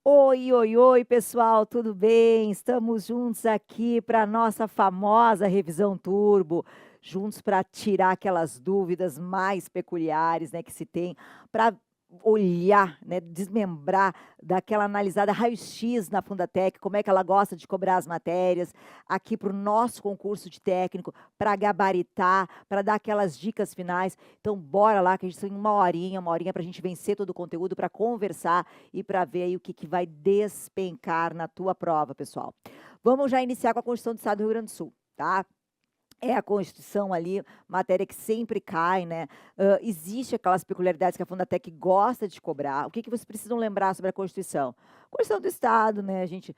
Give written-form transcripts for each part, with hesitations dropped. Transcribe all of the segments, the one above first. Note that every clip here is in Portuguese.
Oi, oi, oi, pessoal, tudo bem? Estamos juntos aqui para a nossa famosa revisão turbo, juntos para tirar aquelas dúvidas mais peculiares, né, que se tem, para olhar, né, desmembrar, dar aquela analisada raio-x na Fundatec, como é que ela gosta de cobrar as matérias, aqui para o nosso concurso de técnico, para gabaritar, para dar aquelas dicas finais. Então, bora lá, que a gente tem uma horinha para a gente vencer todo o conteúdo, para conversar e para ver aí o que vai despencar na tua prova, pessoal. Vamos já iniciar com a Constituição do Estado do Rio Grande do Sul, tá? É a Constituição ali, matéria que sempre cai, né? Existe aquelas peculiaridades que a Fundatec gosta de cobrar. O que vocês precisam lembrar sobre a Constituição? Constituição do Estado, né, a gente,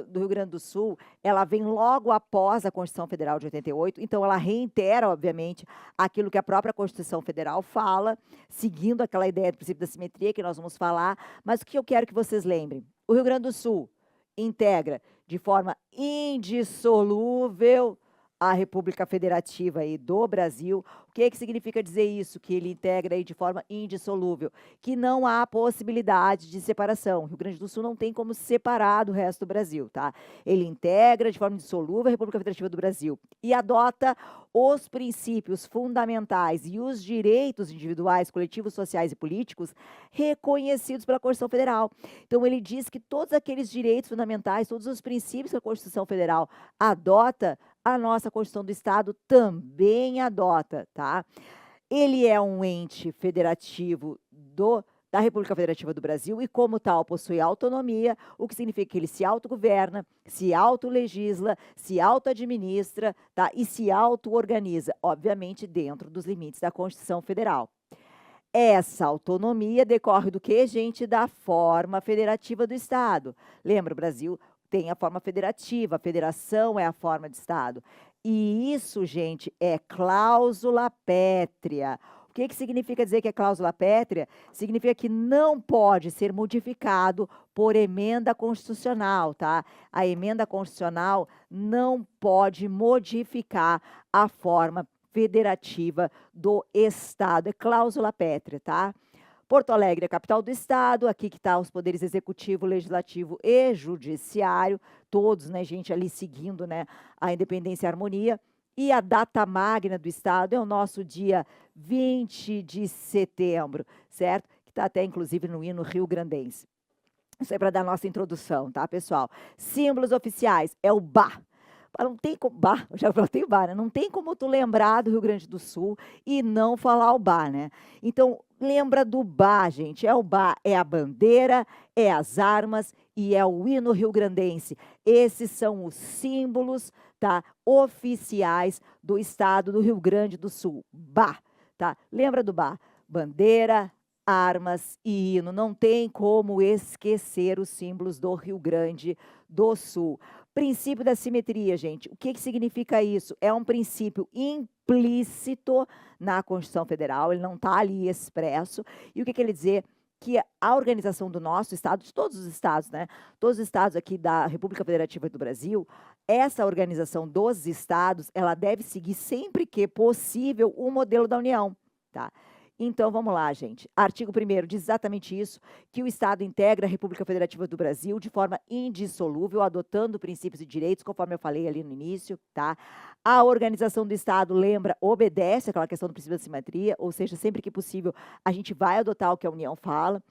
do Rio Grande do Sul, ela vem logo após a Constituição Federal de 88, então ela reitera, obviamente, aquilo que a própria Constituição Federal fala, seguindo aquela ideia do princípio da simetria que nós vamos falar, mas o que eu quero que vocês lembrem? O Rio Grande do Sul integra de forma indissolúvel a República Federativa aí do Brasil. O que significa dizer isso? Que ele integra aí de forma indissolúvel, que não há possibilidade de separação. O Rio Grande do Sul não tem como separar do resto do Brasil, tá? Ele integra de forma indissolúvel a República Federativa do Brasil e adota os princípios fundamentais e os direitos individuais, coletivos, sociais e políticos reconhecidos pela Constituição Federal. Então, ele diz que todos aqueles direitos fundamentais, todos os princípios que a Constituição Federal adota, a nossa Constituição do Estado também adota, tá? Ele é um ente federativo da República Federativa do Brasil e, como tal, possui autonomia, o que significa que ele se autogoverna, se autolegisla, se autoadministra, tá? E se autoorganiza, obviamente dentro dos limites da Constituição Federal. Essa autonomia decorre do que, gente? Da forma federativa do Estado. Lembra, o Brasil tem a forma federativa, a federação é a forma de Estado. E isso, gente, é cláusula pétrea. O que significa dizer que é cláusula pétrea? Significa que não pode ser modificado por emenda constitucional, tá? A emenda constitucional não pode modificar a forma federativa do Estado. É cláusula pétrea, tá? Porto Alegre é a capital do Estado, aqui que está os poderes executivo, legislativo e judiciário, todos, né, gente, ali seguindo, né, a independência e a harmonia. E a data magna do Estado é o nosso dia 20 de setembro, certo? Que está até, inclusive, no hino rio-grandense. Isso é para dar a nossa introdução, tá, pessoal? Símbolos oficiais é o BA. Não tem como, já falei bar, né? Não tem como tu lembrar do Rio Grande do Sul e não falar o bar, né? Então, lembra do bar, gente. É o bar, é a bandeira, é as armas e é o hino rio-grandense. Esses são os símbolos, tá, oficiais do estado do Rio Grande do Sul. Bar, tá? Lembra do bar? Bandeira, armas e hino. Não tem como esquecer os símbolos do Rio Grande do Sul. Princípio da simetria, gente. O que significa isso? É um princípio implícito na Constituição Federal, ele não está ali expresso. E o que ele dizer? Que a organização do nosso estado, de todos os estados, né? Todos os estados aqui da República Federativa do Brasil, essa organização dos estados, ela deve seguir sempre que possível o modelo da União, tá? Então, vamos lá, gente. Artigo 1º diz exatamente isso, que o Estado integra a República Federativa do Brasil de forma indissolúvel, adotando princípios e direitos, conforme eu falei ali no início, tá? A organização do Estado, lembra, obedece àquela questão do princípio da simetria, ou seja, sempre que possível, a gente vai adotar o que a União fala.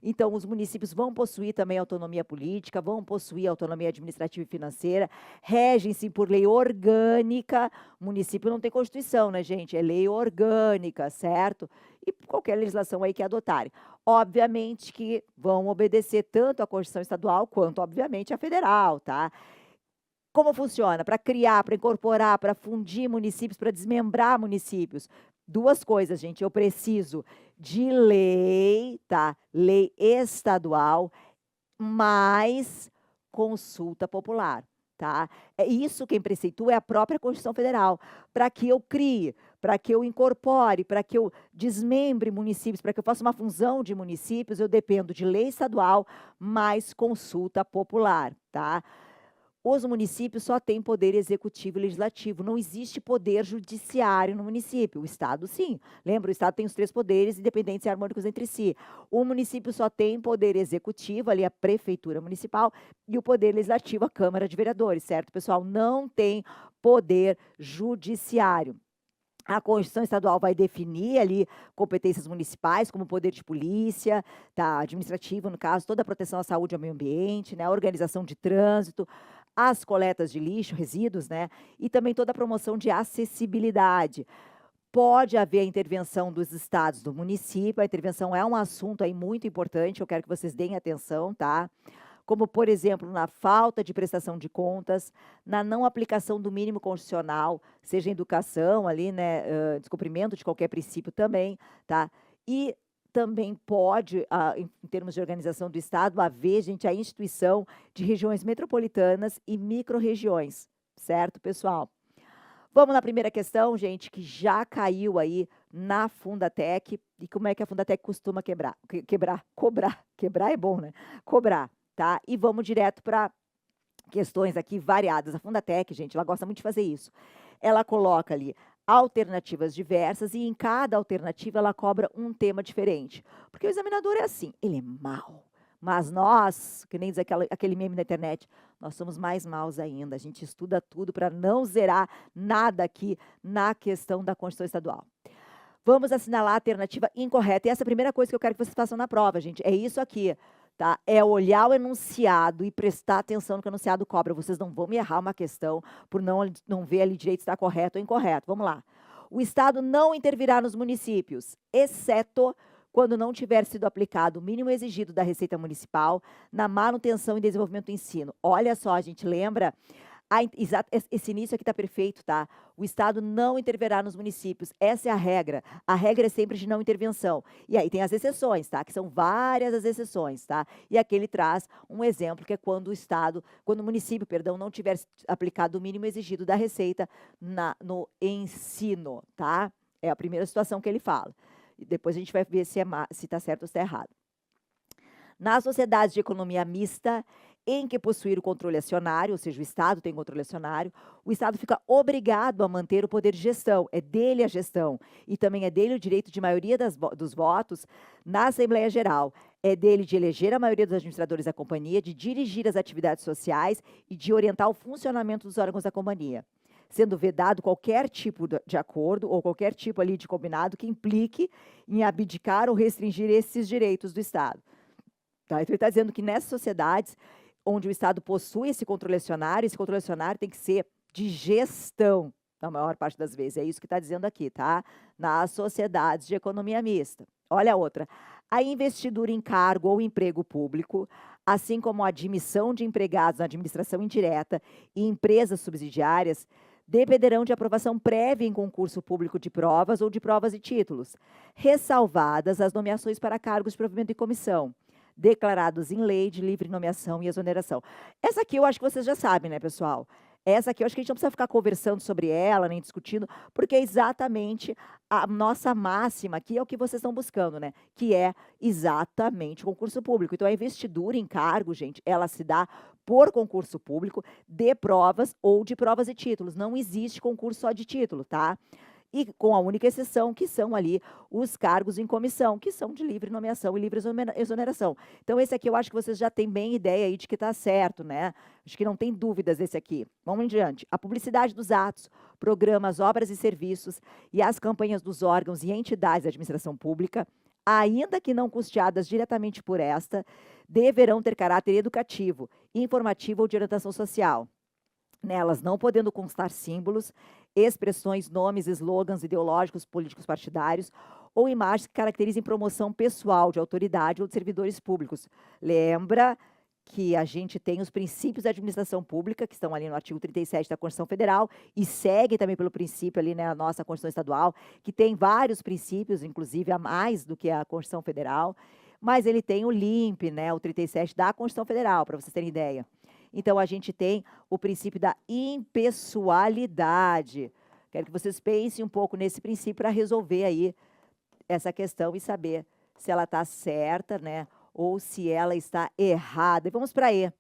Então, os municípios vão possuir também autonomia política, vão possuir autonomia administrativa e financeira, regem-se por lei orgânica. O município não tem Constituição, né, gente? É lei orgânica, certo? E qualquer legislação aí que adotarem. Obviamente que vão obedecer tanto à Constituição estadual quanto, obviamente, à federal, tá? Como funciona? Para criar, para incorporar, para fundir municípios, para desmembrar municípios. Duas coisas, gente. Eu preciso de lei, tá? Lei estadual, mais consulta popular, tá? É isso quem preceitua é a própria Constituição Federal, para que eu crie, para que eu incorpore, para que eu desmembre municípios, para que eu faça uma fusão de municípios, eu dependo de lei estadual mais consulta popular, tá? Os municípios só têm poder executivo e legislativo, não existe poder judiciário no município. O Estado, sim. Lembra, o Estado tem os 3 poderes independentes e harmônicos entre si. O município só tem poder executivo, ali a prefeitura municipal, e o poder legislativo, a Câmara de Vereadores, certo, pessoal? Não tem poder judiciário. A Constituição Estadual vai definir ali competências municipais, como poder de polícia, tá, administrativo, no caso, toda a proteção à saúde e ao meio ambiente, né, a organização de trânsito, as coletas de lixo, resíduos, né, e também toda a promoção de acessibilidade. Pode haver a intervenção dos estados, do município, a intervenção é um assunto aí muito importante, eu quero que vocês deem atenção, tá? Como, por exemplo, na falta de prestação de contas, na não aplicação do mínimo constitucional, seja em educação ali, né, descumprimento de qualquer princípio também, tá? E também pode, em termos de organização do Estado, haver, gente, a instituição de regiões metropolitanas e micro-regiões, certo, pessoal? Vamos na primeira questão, gente, que já caiu aí na Fundatec. E como é que a Fundatec costuma cobrar. Quebrar é bom, né? Cobrar, tá? E vamos direto para questões aqui variadas. A Fundatec, gente, ela gosta muito de fazer isso. Ela coloca ali alternativas diversas e em cada alternativa ela cobra um tema diferente. Porque o examinador é assim, ele é mau. Mas nós, que nem diz aquele meme na internet, nós somos mais maus ainda. A gente estuda tudo para não zerar nada aqui na questão da Constituição Estadual. Vamos assinalar a alternativa incorreta. E essa é a primeira coisa que eu quero que vocês façam na prova, gente. É isso aqui, tá? É olhar o enunciado e prestar atenção no que o enunciado cobra. Vocês não vão me errar uma questão por não ver ali direito se está correto ou incorreto. Vamos lá. O Estado não intervirá nos municípios, exceto quando não tiver sido aplicado o mínimo exigido da Receita Municipal na manutenção e desenvolvimento do ensino. Olha só, gente, lembra? Esse início aqui está perfeito, tá? O Estado não intervirá nos municípios. Essa é a regra. A regra é sempre de não intervenção. E aí tem as exceções, tá? Que são várias as exceções, tá? E aqui ele traz um exemplo que é quando o município, perdão, não tiver aplicado o mínimo exigido da Receita no ensino, tá? É a primeira situação que ele fala. E depois a gente vai ver se está certo ou se está errado. Nas sociedades de economia mista, em que possuir o controle acionário, ou seja, o Estado tem controle acionário, o Estado fica obrigado a manter o poder de gestão, é dele a gestão, e também é dele o direito de maioria dos votos na Assembleia Geral, é dele de eleger a maioria dos administradores da companhia, de dirigir as atividades sociais e de orientar o funcionamento dos órgãos da companhia, sendo vedado qualquer tipo de acordo ou qualquer tipo ali de combinado que implique em abdicar ou restringir esses direitos do Estado. Tá? Então, ele está dizendo que nessas sociedades onde o Estado possui esse controle acionário tem que ser de gestão, na maior parte das vezes. É isso que está dizendo aqui, tá? Nas sociedades de economia mista. Olha a outra. A investidura em cargo ou emprego público, assim como a admissão de empregados na administração indireta e empresas subsidiárias, dependerão de aprovação prévia em concurso público de provas ou de provas e títulos, ressalvadas as nomeações para cargos de provimento e comissão, declarados em lei de livre nomeação e exoneração. Essa aqui eu acho que vocês já sabem, né, pessoal? Essa aqui eu acho que a gente não precisa ficar conversando sobre ela, nem discutindo, porque é exatamente a nossa máxima aqui, é o que vocês estão buscando, né? Que é exatamente o concurso público. Então, a investidura em cargo, gente, ela se dá por concurso público de provas ou de provas e títulos. Não existe concurso só de título, tá? E com a única exceção que são ali os cargos em comissão, que são de livre nomeação e livre exoneração. Então, esse aqui eu acho que vocês já têm bem ideia aí de que está certo, né? Acho que não tem dúvidas desse aqui. Vamos em diante. A publicidade dos atos, programas, obras e serviços e as campanhas dos órgãos e entidades da administração pública, ainda que não custeadas diretamente por esta, deverão ter caráter educativo, informativo ou de orientação social. Nelas não podendo constar símbolos, expressões, nomes, slogans ideológicos, políticos partidários ou imagens que caracterizem promoção pessoal de autoridade ou de servidores públicos. Lembra que a gente tem os princípios da administração pública, que estão ali no artigo 37 da Constituição Federal, e segue também pelo princípio ali, né, a nossa Constituição Estadual, que tem vários princípios, inclusive a mais do que a Constituição Federal, mas ele tem o LIMP, né, o 37 da Constituição Federal, para vocês terem ideia. Então, a gente tem o princípio da impessoalidade. Quero que vocês pensem um pouco nesse princípio para resolver aí essa questão e saber se ela está certa, né, ou se ela está errada. E vamos para E.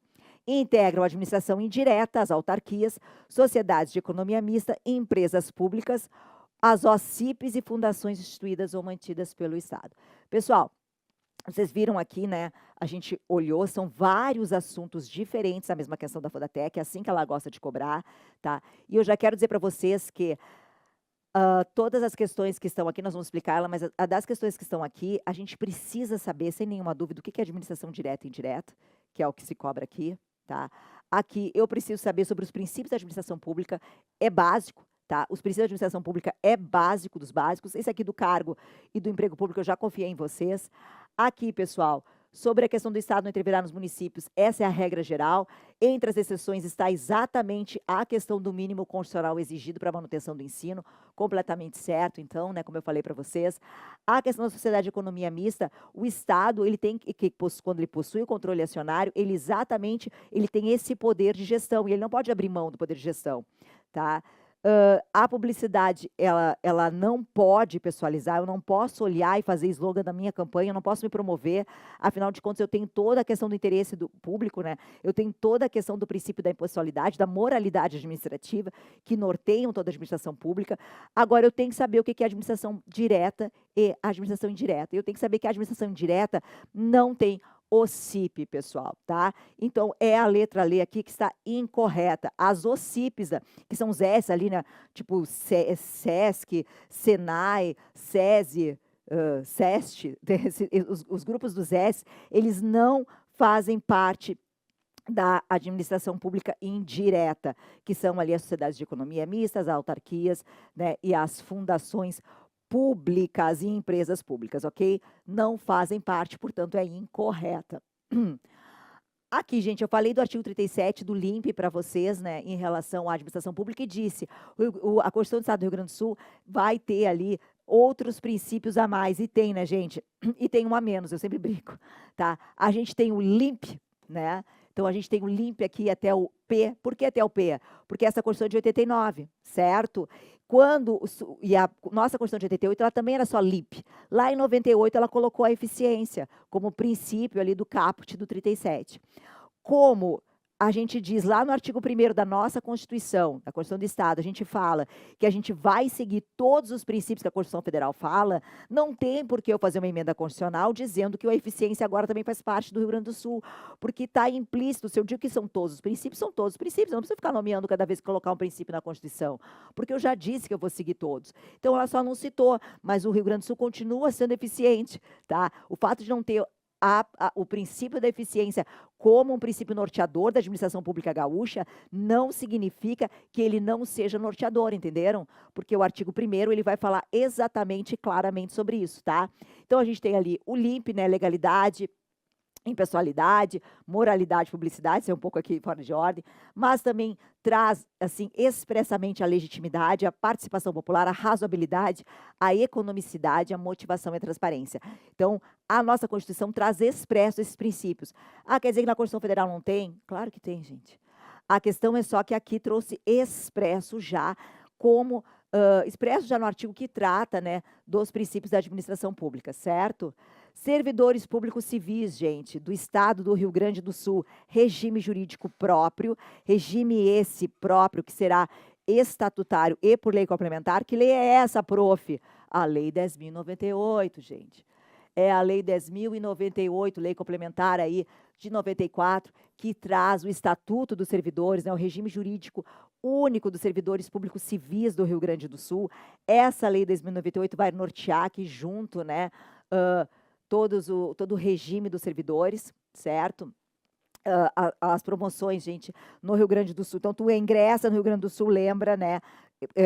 Integram a administração indireta, as autarquias, sociedades de economia mista, empresas públicas, as OCIPs e fundações instituídas ou mantidas pelo Estado. Pessoal, vocês viram aqui, né? A gente olhou, são vários assuntos diferentes, a mesma questão da Fondatec, é assim que ela gosta de cobrar, tá? E eu já quero dizer para vocês que todas as questões que estão aqui, nós vamos explicar ela, mas a das questões que estão aqui, a gente precisa saber, sem nenhuma dúvida, o que é administração direta e indireta, que é o que se cobra aqui, tá? Aqui, eu preciso saber sobre os princípios da administração pública, é básico, tá? Os princípios da administração pública é básico dos básicos. Esse aqui do cargo e do emprego público, eu já confiei em vocês. Aqui, pessoal, sobre a questão do Estado não intervirá nos municípios, essa é a regra geral. Entre as exceções está exatamente a questão do mínimo constitucional exigido para a manutenção do ensino, completamente certo, então, né, como eu falei para vocês. A questão da sociedade de economia mista, o Estado, ele tem que, quando ele possui o controle acionário, ele tem esse poder de gestão, e ele não pode abrir mão do poder de gestão, tá? A publicidade, ela não pode pessoalizar, eu não posso olhar e fazer slogan da minha campanha, eu não posso me promover, afinal de contas, eu tenho toda a questão do interesse do público, né? Eu tenho toda a questão do princípio da impessoalidade, da moralidade administrativa, que norteiam toda a administração pública. Agora, eu tenho que saber o que é administração direta e administração indireta. Eu tenho que saber que a administração indireta não tem OCIP, pessoal, tá? Então, é a letra L aqui que está incorreta. As OCIPs, que são os S ali, né? Tipo SESC, SENAI, SESI, SEST, os grupos dos S, eles não fazem parte da administração pública indireta, que são ali as sociedades de economia mista, as autarquias, né, e as fundações públicas e empresas públicas, ok? Não fazem parte, portanto, é incorreta. Aqui, gente, eu falei do artigo 37 do LIMP para vocês, né, em relação à administração pública, e disse, a Constituição do Estado do Rio Grande do Sul vai ter ali outros princípios a mais, e tem, né, gente? E tem um a menos, eu sempre brinco, tá? A gente tem o LIMP, né? Então, a gente tem o LIMP aqui até o P. Por que até o P? Porque essa Constituição é de 89, certo? E a nossa Constituição de 88, ela também era só LIMP. Lá em 98, ela colocou a eficiência como princípio ali do caput do 37. Como a gente diz lá no artigo 1º da nossa Constituição, da Constituição do Estado, a gente fala que a gente vai seguir todos os princípios que a Constituição Federal fala, não tem por que eu fazer uma emenda constitucional dizendo que a eficiência agora também faz parte do Rio Grande do Sul, porque está implícito, se eu digo que são todos os princípios, são todos os princípios, eu não preciso ficar nomeando cada vez que colocar um princípio na Constituição, porque eu já disse que eu vou seguir todos. Então, ela só não citou, mas o Rio Grande do Sul continua sendo eficiente, tá? O fato de não ter o princípio da eficiência como um princípio norteador da administração pública gaúcha não significa que ele não seja norteador, entenderam? Porque o artigo 1º ele vai falar exatamente, claramente sobre isso, tá? Então, a gente tem ali o LIMP, né, legalidade, impessoalidade, moralidade, publicidade, isso é um pouco aqui fora de ordem, mas também traz, assim, expressamente a legitimidade, a participação popular, a razoabilidade, a economicidade, a motivação e a transparência. Então, a nossa Constituição traz expresso esses princípios. Ah, quer dizer que na Constituição Federal não tem? Claro que tem, gente. A questão é só que aqui trouxe expresso já como... expresso já no artigo que trata, né, dos princípios da administração pública, certo? Servidores públicos civis, gente, do Estado do Rio Grande do Sul, regime jurídico próprio, regime esse próprio que será estatutário e por lei complementar. Que lei é essa, prof? A Lei 10.098, gente. É a Lei 10.098, lei complementar aí de 94, que traz o Estatuto dos Servidores, né, o regime jurídico único dos servidores públicos civis do Rio Grande do Sul. Essa Lei 10.098 vai nortear aqui junto, né, todo o regime dos servidores, certo? As promoções, gente, no Rio Grande do Sul. Então, tu ingressa no Rio Grande do Sul, lembra, né?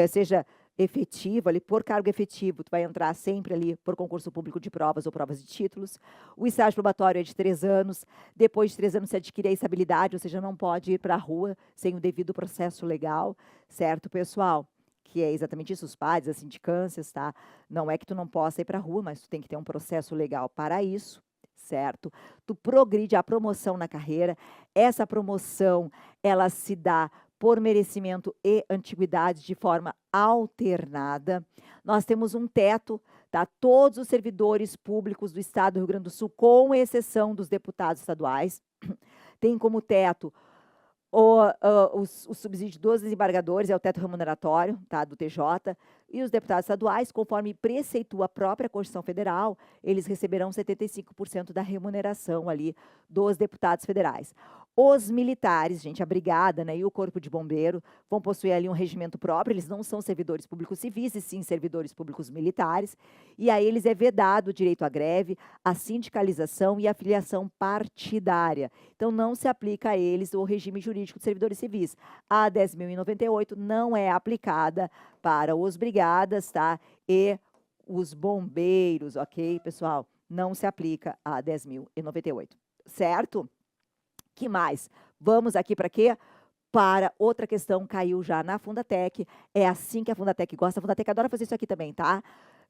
Seja efetivo, ali por cargo efetivo, tu vai entrar sempre ali por concurso público de provas ou provas de títulos. O estágio probatório é de 3 anos. Depois de 3 anos, você adquire a estabilidade, ou seja, não pode ir para a rua sem o devido processo legal, certo, pessoal? Que é exatamente isso, os PADs, as sindicâncias, tá? Não é que tu não possa ir para a rua, mas tu tem que ter um processo legal para isso, certo? Tu progride a promoção na carreira. Essa promoção, ela se dá por merecimento e antiguidade de forma alternada. Nós temos um teto, tá? Todos os servidores públicos do Estado do Rio Grande do Sul, com exceção dos deputados estaduais, têm como teto O subsídio dos desembargadores é o teto remuneratório, tá, do TJ, e os deputados estaduais, conforme preceitua a própria Constituição Federal, eles receberão 75% da remuneração ali dos deputados federais. Os militares, gente, a brigada, né, e o corpo de bombeiro vão possuir ali um regimento próprio, eles não são servidores públicos civis, e sim servidores públicos militares, e a eles é vedado o direito à greve, a sindicalização e a filiação partidária. Então, não se aplica a eles o regime jurídico de servidores civis. A 10.098 não é aplicada para os brigadas, tá? E os bombeiros, ok, pessoal? Não se aplica a 10.098, certo? Que mais? Vamos aqui para quê? Para outra questão, caiu já na Fundatec. É assim que a Fundatec gosta. A Fundatec adora fazer isso aqui também, tá?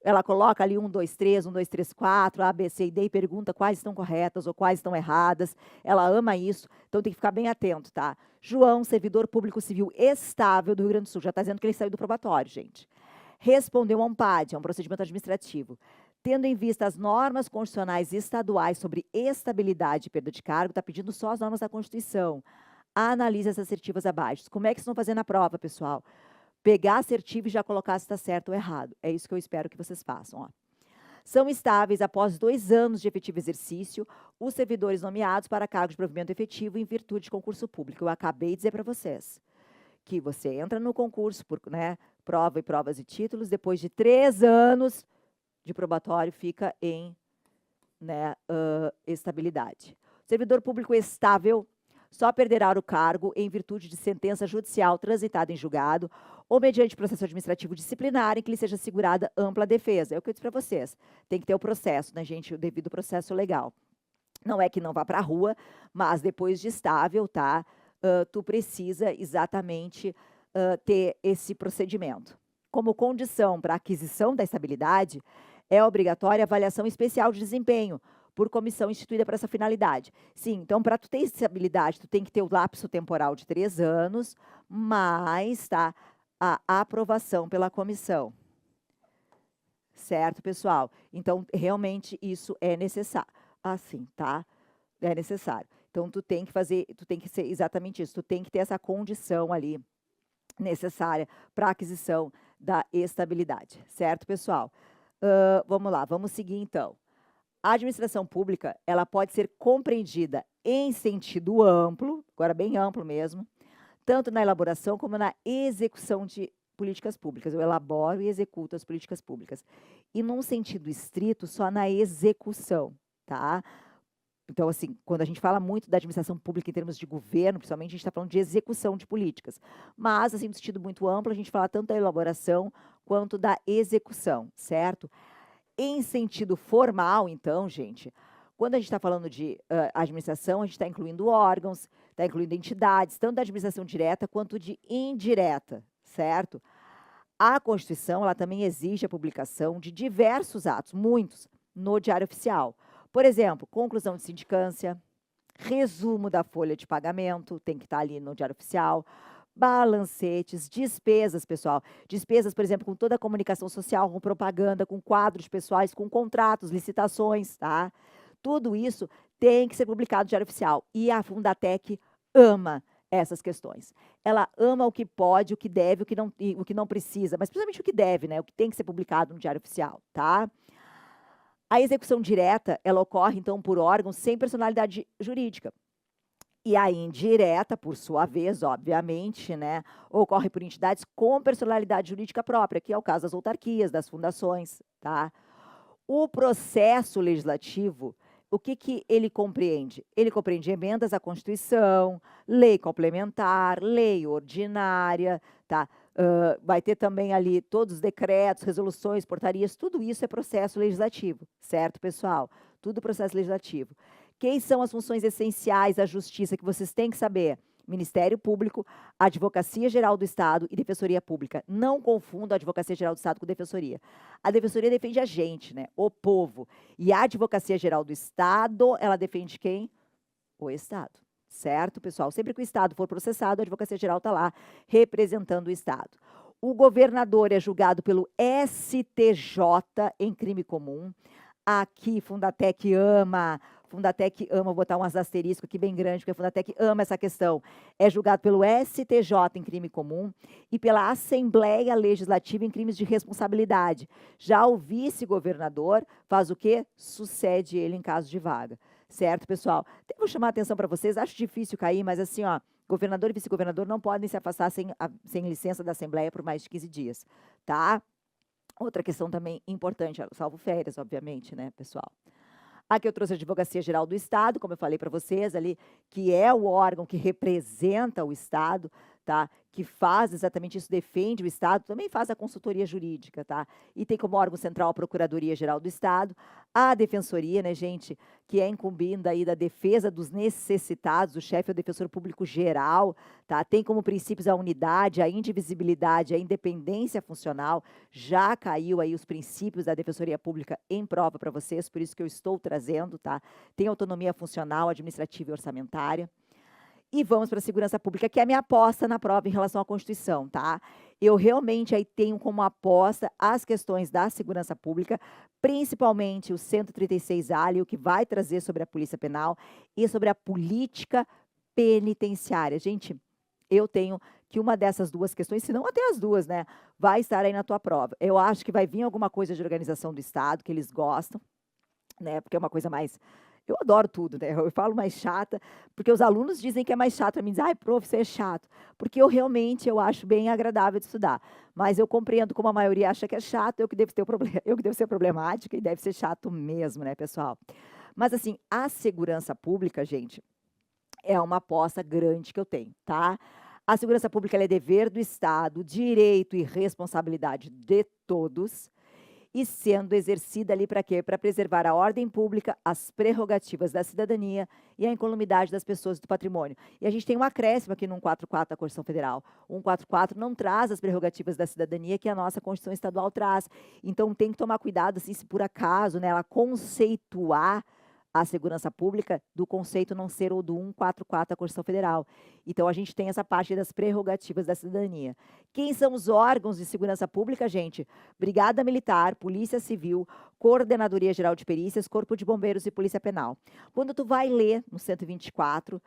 Ela coloca ali 1, 2, 3, 1, 2, 3, 4, A, B, C e D e pergunta quais estão corretas ou quais estão erradas. Ela ama isso, então tem que ficar bem atento, tá? João, servidor público civil estável do Rio Grande do Sul, já está dizendo que ele saiu do probatório, gente. Respondeu a um PAD, é um procedimento administrativo. Tendo em vista as normas constitucionais estaduais sobre estabilidade e perda de cargo, está pedindo só as normas da Constituição. Analise as assertivas abaixo. Como é que vocês vão fazer na prova, pessoal? Pegar assertivo e já colocar se está certo ou errado. É isso que eu espero que vocês façam. Ó. São estáveis após 2 anos de efetivo exercício os servidores nomeados para cargo de provimento efetivo em virtude de concurso público. Eu acabei de dizer para vocês que você entra no concurso por prova e provas e títulos, depois de 3 anos de probatório fica em estabilidade. Servidor público estável só perderá o cargo em virtude de sentença judicial transitada em julgado ou mediante processo administrativo disciplinar em que lhe seja assegurada ampla defesa. É o que eu disse para vocês. Tem que ter o processo, né, gente? O devido processo legal. Não é que não vá para a rua, mas depois de estável, tá? Tu precisa exatamente ter esse procedimento. Como condição para a aquisição da estabilidade, é obrigatória a avaliação especial de desempenho, por comissão instituída para essa finalidade. Sim, então, para tu ter estabilidade, tu tem que ter o lapso temporal de 3 anos, mais tá, a aprovação pela comissão. Certo, pessoal? Então, realmente, isso é necessário. Assim, tá? É necessário. Então, tu tem que ser exatamente isso, tu tem que ter essa condição ali necessária para a aquisição da estabilidade. Certo, pessoal? Vamos lá, vamos seguir, então. A administração pública, ela pode ser compreendida em sentido amplo, agora bem amplo mesmo, tanto na elaboração como na execução de políticas públicas. Eu elaboro e executo as políticas públicas. E num sentido estrito, só na execução, tá? Então, assim, quando a gente fala muito da administração pública em termos de governo, principalmente, a gente está falando de execução de políticas. Mas, assim, no sentido muito amplo, a gente fala tanto da elaboração quanto da execução, certo? Em sentido formal, então, gente, quando a gente está falando de administração, a gente está incluindo órgãos, está incluindo entidades, tanto da administração direta quanto de indireta, certo? A Constituição, ela também exige a publicação de diversos atos, muitos, no Diário Oficial. Por exemplo, conclusão de sindicância, resumo da folha de pagamento, tem que estar ali no Diário Oficial, balancetes, despesas, pessoal. Despesas, por exemplo, com toda a comunicação social, com propaganda, com quadros pessoais, com contratos, licitações, tá? Tudo isso tem que ser publicado no Diário Oficial. E a Fundatec ama essas questões. Ela ama o que pode, o que deve, o que não precisa, mas principalmente o que deve, né? O que tem que ser publicado no Diário Oficial, tá? A execução direta, ela ocorre, então, por órgãos sem personalidade jurídica. E a indireta, por sua vez, obviamente, né, ocorre por entidades com personalidade jurídica própria, que é o caso das autarquias, das fundações, tá? O processo legislativo, o que ele compreende? Ele compreende emendas à Constituição, lei complementar, lei ordinária, tá? Vai ter também ali todos os decretos, resoluções, portarias, tudo isso é processo legislativo, certo, pessoal? Tudo processo legislativo. Quem são as funções essenciais da Justiça que vocês têm que saber? Ministério Público, Advocacia Geral do Estado e Defensoria Pública. Não confunda a Advocacia Geral do Estado com Defensoria. A Defensoria defende a gente, né? O povo. E a Advocacia Geral do Estado, ela defende quem? O Estado. Certo, pessoal? Sempre que o Estado for processado, a Advocacia Geral está lá representando o Estado. O governador é julgado pelo STJ em crime comum. Aqui, Fundatec ama Fundatec ama, vou botar umas asterisco aqui bem grande, porque a Fundatec ama essa questão. É julgado pelo STJ em crime comum e pela Assembleia Legislativa em crimes de responsabilidade. Já o vice-governador faz o quê? Sucede ele em caso de vaga. Certo, pessoal? Então, vou chamar a atenção para vocês, acho difícil cair, mas assim, ó, governador e vice-governador não podem se afastar sem licença da Assembleia por mais de 15 dias, tá? Outra questão também importante, salvo férias, obviamente, né, pessoal? Aqui eu trouxe a Advocacia Geral do Estado, como eu falei para vocês ali, que é o órgão que representa o Estado, tá? Que faz exatamente isso, defende o Estado, também faz a consultoria jurídica, tá? E tem como órgão central a Procuradoria Geral do Estado, a Defensoria, né, gente, que é incumbida aí da defesa dos necessitados, o chefe é o Defensor Público Geral, tá? Tem como princípios a unidade, a indivisibilidade, a independência funcional, já caiu aí os princípios da Defensoria Pública em prova para vocês, por isso que eu estou trazendo, tá? Tem autonomia funcional, administrativa e orçamentária. E vamos para a segurança pública, que é a minha aposta na prova em relação à Constituição, tá? Eu realmente aí tenho como aposta as questões da segurança pública, principalmente o 136A, ali, o que vai trazer sobre a Polícia Penal e sobre a política penitenciária. Gente, eu tenho que uma dessas duas questões, se não até as duas, né, vai estar aí na tua prova. Eu acho que vai vir alguma coisa de organização do Estado, que eles gostam, né, porque é uma coisa mais... Eu adoro tudo, né? Eu falo mais chata, porque os alunos dizem que é mais chato, me dizem, ai, prof, você é chato, porque eu acho bem agradável de estudar, mas eu compreendo como a maioria acha que é chato, eu que devo ter o problema, eu que devo ser problemática e deve ser chato mesmo, né, pessoal? Mas assim, a segurança pública, gente, é uma aposta grande que eu tenho, tá? A segurança pública ela é dever do Estado, direito e responsabilidade de todos, e sendo exercida ali para quê? Para preservar a ordem pública, as prerrogativas da cidadania e a incolumidade das pessoas e do patrimônio. E a gente tem um acréscimo aqui no 144 da Constituição Federal. O 144 não traz as prerrogativas da cidadania que a nossa Constituição Estadual traz. Então, tem que tomar cuidado, assim, se por acaso, né, ela conceituar a segurança pública do conceito não ser o do 144 da Constituição Federal. Então, a gente tem essa parte das prerrogativas da cidadania. Quem são os órgãos de segurança pública, gente? Brigada Militar, Polícia Civil, Coordenadoria Geral de Perícias, Corpo de Bombeiros e Polícia Penal. Quando tu vai ler no 124,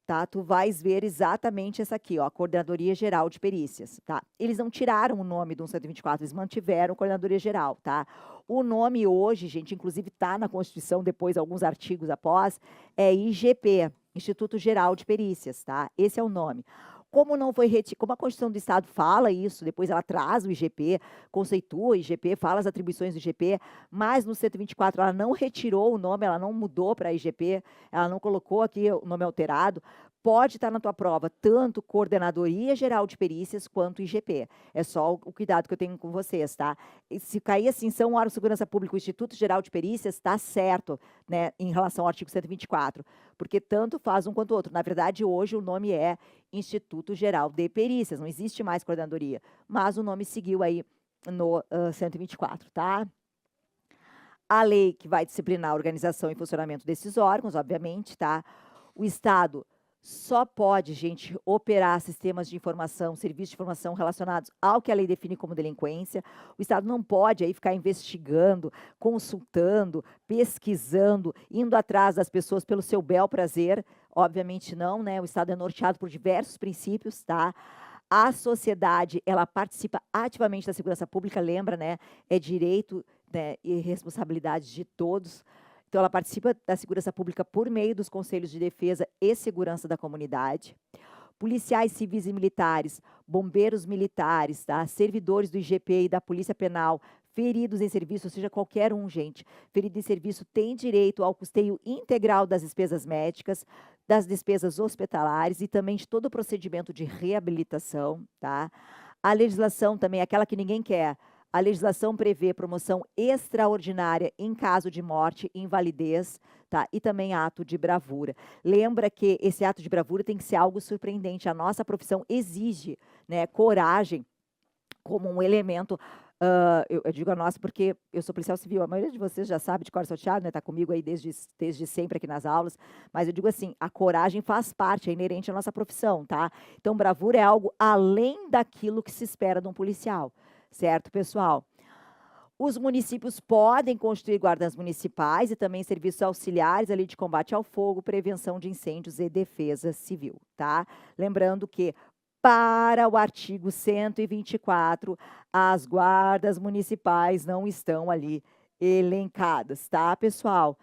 tá? Tu vais ver exatamente essa aqui, ó, a Coordenadoria Geral de Perícias, tá? Eles não tiraram o nome do 124, eles mantiveram a Coordenadoria Geral, tá? O nome hoje, gente, inclusive está na Constituição, depois alguns artigos após, é IGP, Instituto Geral de Perícias, tá? Esse é o nome. Como não foi como a Constituição do Estado fala isso, depois ela traz o IGP, conceitua o IGP, fala as atribuições do IGP, mas no 124 ela não retirou o nome, ela não mudou para IGP, ela não colocou aqui o nome alterado, pode estar na tua prova tanto Coordenadoria Geral de Perícias quanto IGP. É só o cuidado que eu tenho com vocês, tá? E se cair assim, São Órgão de Segurança Pública, o Instituto Geral de Perícias, está certo, né, em relação ao artigo 124, porque tanto faz um quanto o outro. Na verdade, hoje o nome é Instituto Geral de Perícias, não existe mais coordenadoria, mas o nome seguiu aí no 124, tá? A lei que vai disciplinar a organização e funcionamento desses órgãos, obviamente, tá? O Estado só pode, gente, operar sistemas de informação, serviços de informação relacionados ao que a lei define como delinquência. O Estado não pode aí ficar investigando, consultando, pesquisando, indo atrás das pessoas pelo seu bel prazer. Obviamente não, né? O Estado é norteado por diversos princípios, tá? A sociedade, ela participa ativamente da segurança pública, lembra, né? É direito, né, e responsabilidade de todos. Então, ela participa da segurança pública por meio dos conselhos de defesa e segurança da comunidade. Policiais civis e militares, bombeiros militares, tá? Servidores do IGP e da Polícia Penal, feridos em serviço, ou seja, qualquer um, gente, ferido em serviço tem direito ao custeio integral das despesas médicas, das despesas hospitalares e também de todo o procedimento de reabilitação, tá? A legislação também, aquela que ninguém quer, a legislação prevê promoção extraordinária em caso de morte, invalidez, tá? E também ato de bravura. Lembra que esse ato de bravura tem que ser algo surpreendente. A nossa profissão exige, né, coragem como um elemento. Eu digo a nossa porque eu sou policial civil. A maioria de vocês já sabe de cor salteado, né? Está comigo aí desde sempre aqui nas aulas. Mas eu digo assim, a coragem faz parte, é inerente à nossa profissão, tá? Então, bravura é algo além daquilo que se espera de um policial. Certo, pessoal? Os municípios podem constituir guardas municipais e também serviços auxiliares ali de combate ao fogo, prevenção de incêndios e defesa civil, tá? Lembrando que para o artigo 124, as guardas municipais não estão ali elencadas, tá, pessoal?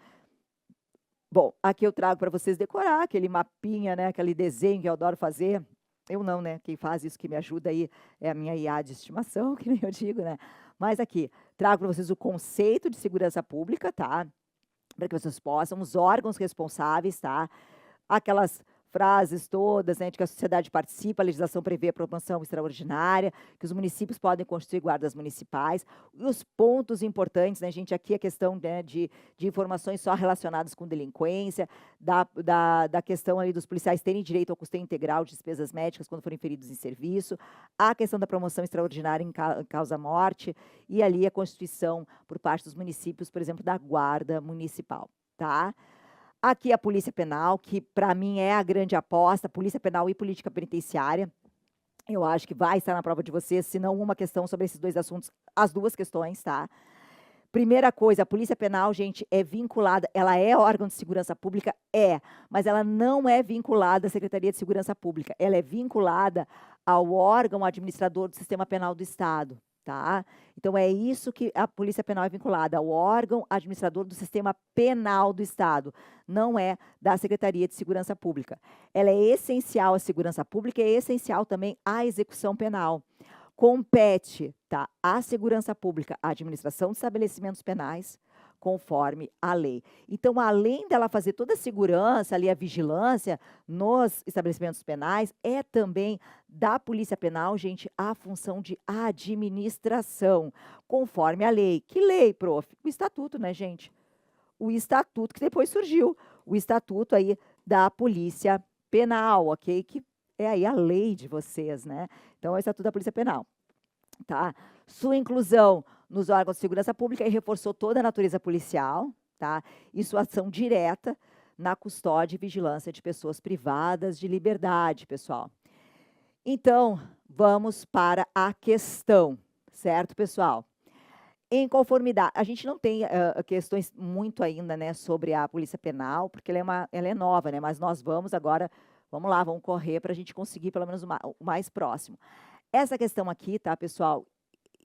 Bom, aqui eu trago para vocês decorar aquele mapinha, né, aquele desenho que eu adoro fazer. Eu não, né? Quem faz isso que me ajuda aí é a minha IA de estimação, que nem eu digo, né? Mas aqui, trago para vocês o conceito de segurança pública, tá? Para que vocês possam, os órgãos responsáveis, tá? Aquelas frases todas, né, de que a sociedade participa, a legislação prevê a promoção extraordinária, que os municípios podem constituir guardas municipais, e os pontos importantes, né, gente, aqui a questão, né, de informações só relacionadas com delinquência, da questão ali dos policiais terem direito ao custeio integral de despesas médicas quando forem feridos em serviço, a questão da promoção extraordinária em causa-morte, e ali a constituição por parte dos municípios, por exemplo, da guarda municipal, tá? Aqui a Polícia Penal, que para mim é a grande aposta, Polícia Penal e Política Penitenciária. Eu acho que vai estar na prova de vocês, se não uma questão sobre esses dois assuntos, as duas questões, tá? Primeira coisa, a Polícia Penal, gente, é vinculada, ela é órgão de segurança pública? É, mas ela não é vinculada à Secretaria de Segurança Pública, ela é vinculada ao órgão administrador do Sistema Penal do Estado. Tá? Então, é isso que a Polícia Penal é vinculada, ao órgão administrador do Sistema Penal do Estado, não é da Secretaria de Segurança Pública. Ela é essencial à segurança pública e é essencial também à execução penal. Compete, tá, à segurança pública a administração de estabelecimentos penais, conforme a lei. Então, além dela fazer toda a segurança, ali a vigilância nos estabelecimentos penais, é também da Polícia Penal, gente, a função de administração, conforme a lei. Que lei, prof? O Estatuto, né, gente? O Estatuto que depois surgiu, o Estatuto aí da Polícia Penal, ok? Que é aí a lei de vocês, né? Então, é o Estatuto da Polícia Penal, tá? Sua inclusão nos órgãos de segurança pública e reforçou toda a natureza policial, tá? E sua ação direta na custódia e vigilância de pessoas privadas de liberdade, pessoal. Então, vamos para a questão, certo, pessoal? Em conformidade, a gente não tem questões muito ainda, né, sobre a Polícia Penal, porque ela é nova, né? Mas nós vamos agora, vamos lá, vamos correr para a gente conseguir pelo menos o mais próximo. Essa questão aqui, tá, pessoal?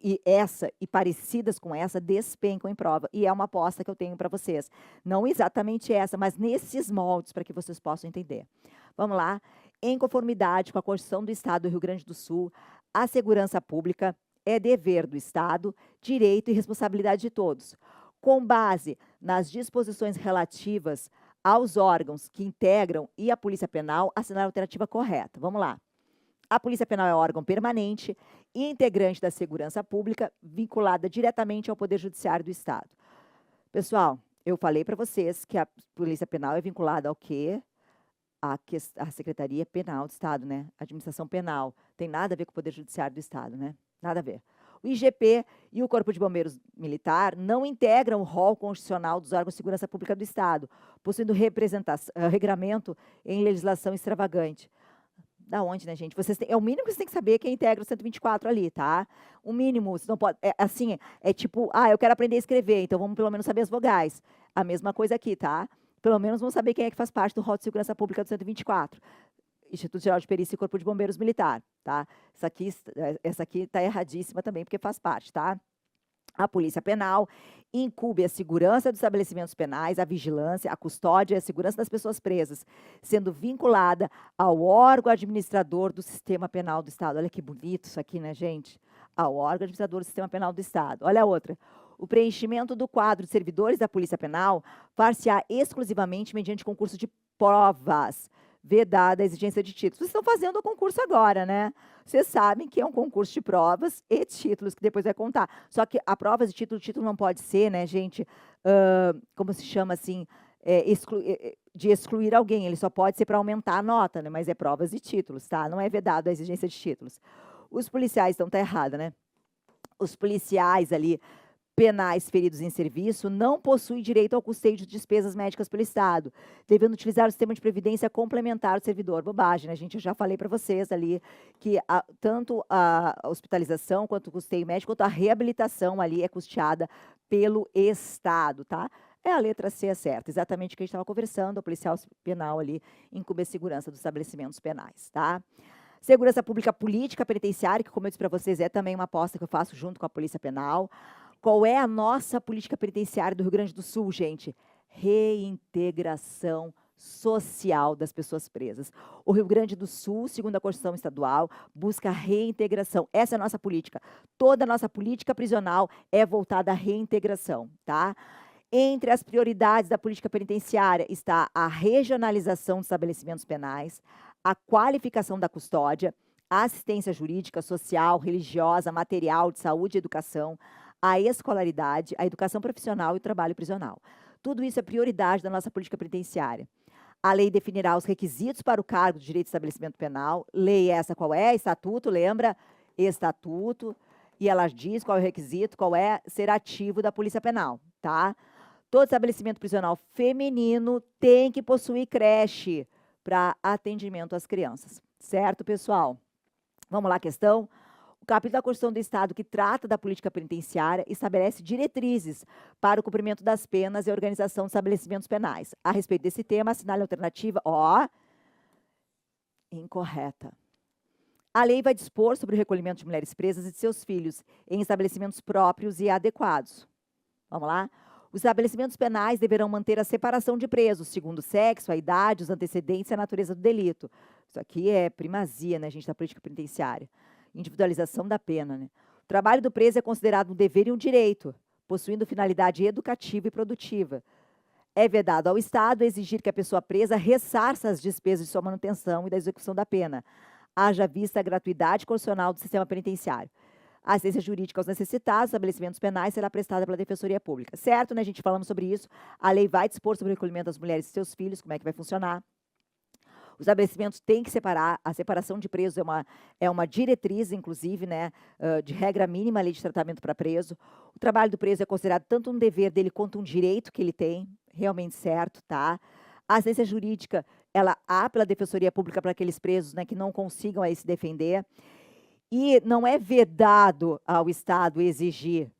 E parecidas com essa despencam em prova. E é uma aposta que eu tenho para vocês. Não exatamente essa, mas nesses moldes, para que vocês possam entender. Vamos lá. Em conformidade com a Constituição do Estado do Rio Grande do Sul, a segurança pública é dever do Estado, direito e responsabilidade de todos. Com base nas disposições relativas aos órgãos que integram e a Polícia Penal, assinar a alternativa correta. Vamos lá. A Polícia Penal é órgão permanente e integrante da segurança pública, vinculada diretamente ao Poder Judiciário do Estado. Pessoal, eu falei para vocês que a Polícia Penal é vinculada ao quê? A Secretaria Penal do Estado, né? Administração Penal. Tem nada a ver com o Poder Judiciário do Estado, né? Nada a ver. O IGP e o Corpo de Bombeiros Militar não integram o rol constitucional dos órgãos de segurança pública do Estado, possuindo regramento em legislação extravagante. Da onde, né, gente? É o mínimo que você tem que saber quem integra o 124 ali, tá? O mínimo, você não pode... É tipo, eu quero aprender a escrever, então vamos pelo menos saber as vogais. A mesma coisa aqui, tá? Pelo menos vamos saber quem é que faz parte do rol de segurança pública do 124. Instituto Geral de Perícia e Corpo de Bombeiros Militar, tá? Essa aqui tá erradíssima também, porque faz parte, tá? A Polícia Penal incube a segurança dos estabelecimentos penais, a vigilância, a custódia e a segurança das pessoas presas, sendo vinculada ao órgão administrador do Sistema Penal do Estado. Olha que bonito isso aqui, né, gente? Ao órgão administrador do Sistema Penal do Estado. Olha a outra. O preenchimento do quadro de servidores da Polícia Penal far-se-á exclusivamente mediante concurso de provas, vedada a exigência de títulos. Vocês estão fazendo o concurso agora, né? Vocês sabem que é um concurso de provas e títulos, que depois vai contar. Só que a prova de título, o título não pode ser, né, gente, como se chama assim, de excluir alguém. Ele só pode ser para aumentar a nota, né? Mas é provas e títulos, tá? Não é vedado a exigência de títulos. Os policiais, então tá errado, né? Os policiais ali penais feridos em serviço não possuem direito ao custeio de despesas médicas pelo Estado, devendo utilizar o sistema de previdência complementar do servidor. Bobagem, né, gente? Eu já falei para vocês ali que tanto a hospitalização, quanto o custeio médico, quanto a reabilitação ali é custeada pelo Estado, tá? É a letra C, é certa, exatamente o que a gente estava conversando, o policial penal ali incumbe a segurança dos estabelecimentos penais, tá? Segurança pública política penitenciária, que como eu disse para vocês, é também uma aposta que eu faço junto com a Polícia Penal. Qual é a nossa política penitenciária do Rio Grande do Sul, gente? Reintegração social das pessoas presas. O Rio Grande do Sul, segundo a Constituição Estadual, busca reintegração. Essa é a nossa política. Toda a nossa política prisional é voltada à reintegração, tá? Entre as prioridades da política penitenciária está a regionalização dos estabelecimentos penais, a qualificação da custódia, a assistência jurídica, social, religiosa, material, de saúde e educação, a escolaridade, a educação profissional e o trabalho prisional. Tudo isso é prioridade da nossa política penitenciária. A lei definirá os requisitos para o cargo de direito de estabelecimento penal. Lei essa qual é? Estatuto, lembra? Estatuto. E ela diz qual é o requisito, qual é ser ativo da Polícia Penal, tá? Todo estabelecimento prisional feminino tem que possuir creche para atendimento às crianças. Certo, pessoal? Vamos lá, questão? O capítulo da Constituição do Estado que trata da política penitenciária estabelece diretrizes para o cumprimento das penas e a organização de estabelecimentos penais. A respeito desse tema, assinale a alternativa, incorreta. A lei vai dispor sobre o recolhimento de mulheres presas e de seus filhos em estabelecimentos próprios e adequados. Vamos lá? Os estabelecimentos penais deverão manter a separação de presos, segundo o sexo, a idade, os antecedentes e a natureza do delito. Isso aqui é primazia, né, gente, da política penitenciária. Individualização da pena, né? O trabalho do preso é considerado um dever e um direito, possuindo finalidade educativa e produtiva. É vedado ao Estado exigir que a pessoa presa ressarça as despesas de sua manutenção e da execução da pena, haja vista a gratuidade constitucional do sistema penitenciário. A assistência jurídica aos necessitados, estabelecimentos penais, será prestada pela Defensoria Pública. Certo, né, gente? Falamos sobre isso. A lei vai dispor sobre o recolhimento das mulheres e seus filhos, como é que vai funcionar. Os estabelecimentos têm que separar, a separação de presos é uma diretriz, inclusive, né, de regra mínima, lei de tratamento para preso. O trabalho do preso é considerado tanto um dever dele quanto um direito que ele tem, realmente certo, tá? A assistência jurídica, ela há pela Defensoria Pública para aqueles presos, né, que não consigam aí se defender. E não é vedado ao Estado exigir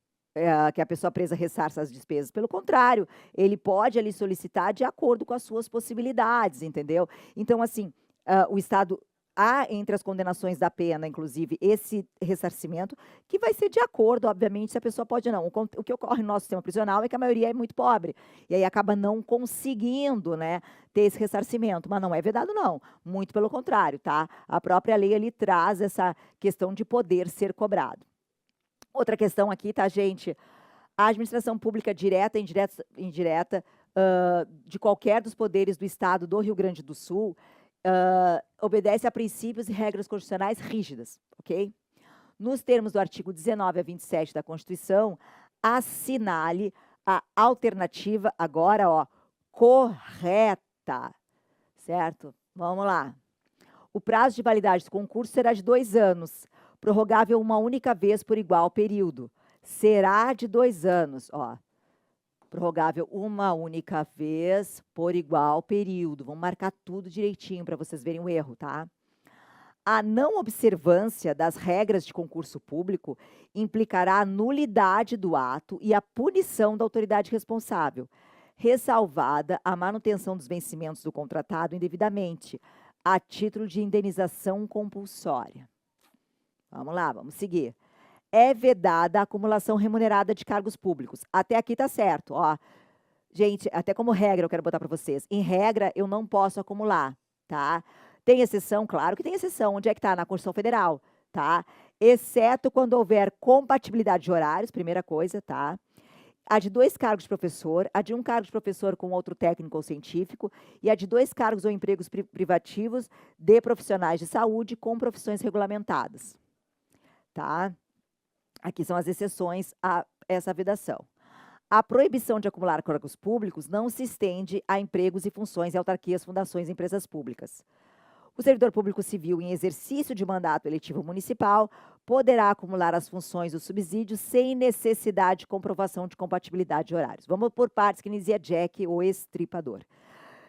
que a pessoa presa ressarça as despesas. Pelo contrário, ele pode ali solicitar de acordo com as suas possibilidades, entendeu? Então, assim, o Estado há entre as condenações da pena, inclusive, esse ressarcimento, que vai ser de acordo, obviamente, se a pessoa pode ou não. O que ocorre no nosso sistema prisional é que a maioria é muito pobre, e aí acaba não conseguindo, né, ter esse ressarcimento, mas não é vedado, não. Muito pelo contrário, tá? A própria lei ali traz essa questão de poder ser cobrado. Outra questão aqui, tá, gente? A administração pública direta e indireta de qualquer dos poderes do Estado do Rio Grande do Sul obedece a princípios e regras constitucionais rígidas, ok? Nos termos do artigo 19 a 27 da Constituição, assinale a alternativa agora, correta, certo? Vamos lá. O prazo de validade do concurso será de 2 anos, prorrogável uma única vez por igual período. Será de 2 anos, prorrogável uma única vez por igual período. Vamos marcar tudo direitinho para vocês verem o erro, tá? A não observância das regras de concurso público implicará a nulidade do ato e a punição da autoridade responsável, ressalvada a manutenção dos vencimentos do contratado indevidamente, a título de indenização compulsória. Vamos lá, vamos seguir. É vedada a acumulação remunerada de cargos públicos. Até aqui tá certo, Gente, até como regra eu quero botar para vocês. Em regra, eu não posso acumular, tá? Tem exceção? Claro que tem exceção. Onde é que tá? Na Constituição Federal, tá? Exceto quando houver compatibilidade de horários, primeira coisa, tá? A de 2 cargos de professor, a de 1 cargo de professor com outro técnico ou científico e a de 2 cargos ou empregos privativos de profissionais de saúde com profissões regulamentadas, tá? Aqui são as exceções a essa vedação. A proibição de acumular cargos públicos não se estende a empregos e funções em autarquias, fundações e empresas públicas. O servidor público civil, em exercício de mandato eletivo municipal, poderá acumular as funções do subsídio sem necessidade de comprovação de compatibilidade de horários. Vamos por partes, que dizia Jack, o estripador.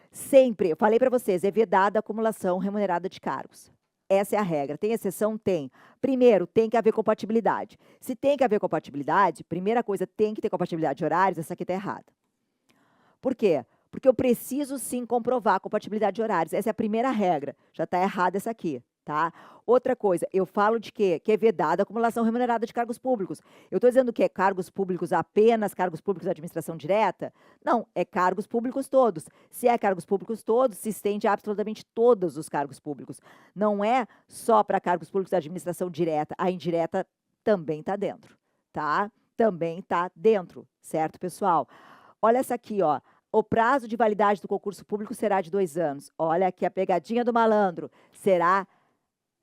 Sempre, eu falei para vocês, é vedada a acumulação remunerada de cargos. Essa é a regra. Tem exceção? Tem. Primeiro, tem que haver compatibilidade. Se tem que haver compatibilidade, primeira coisa, tem que ter compatibilidade de horários, essa aqui está errada. Por quê? Porque eu preciso sim comprovar a compatibilidade de horários. Essa é a primeira regra. Já está errada essa aqui, tá? Outra coisa, eu falo de quê? Que é vedada a acumulação remunerada de cargos públicos. Eu estou dizendo que é cargos públicos apenas, cargos públicos da administração direta? Não, é cargos públicos todos. Se é cargos públicos todos, se estende a absolutamente todos os cargos públicos. Não é só para cargos públicos da administração direta. A indireta também está dentro, tá? Também está dentro, certo, pessoal? Olha essa aqui, ó. O prazo de validade do concurso público será de 2 anos. Olha aqui a pegadinha do malandro. Será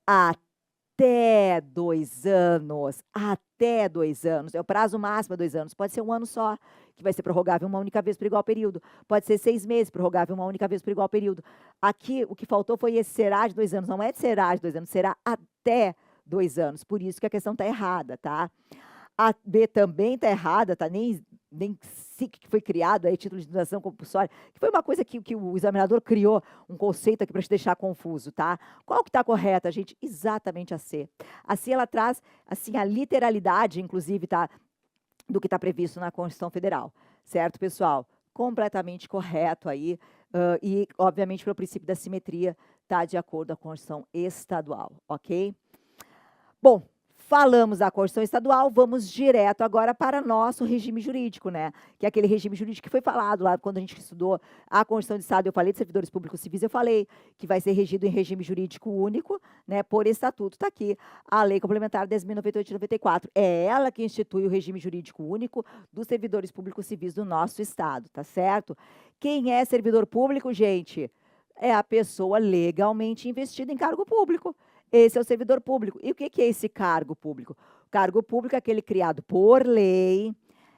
até 2 anos. Até 2 anos. É o prazo máximo, 2 anos. Pode ser 1 ano só, que vai ser prorrogável uma única vez por igual período. Pode ser 6 meses, prorrogável uma única vez por igual período. Aqui, o que faltou foi esse será de 2 anos. Não é de será de 2 anos, será até 2 anos. Por isso que a questão está errada, tá? A B também está errada, tá? Nem SIC que foi criado, aí, título de indenização compulsória, que foi uma coisa que o examinador criou, um conceito aqui para te deixar confuso, tá? Qual que está correta, gente? Exatamente a C. A C, ela traz, assim, a literalidade, inclusive, tá, do que está previsto na Constituição Federal, certo, pessoal? Completamente correto aí, e, obviamente, pelo princípio da simetria, tá de acordo com a Constituição Estadual, ok? Bom, falamos da Constituição Estadual, vamos direto agora para nosso regime jurídico, né? Que é aquele regime jurídico que foi falado lá quando a gente estudou a Constituição do Estado, eu falei de servidores públicos civis, eu falei que vai ser regido em regime jurídico único, né? Por estatuto, está aqui a Lei Complementar 10.098 de 94. É ela que institui o regime jurídico único dos servidores públicos civis do nosso Estado, tá certo? Quem é servidor público, gente? É a pessoa legalmente investida em cargo público. Esse é o servidor público. E o que é esse cargo público? O cargo público é aquele criado por lei,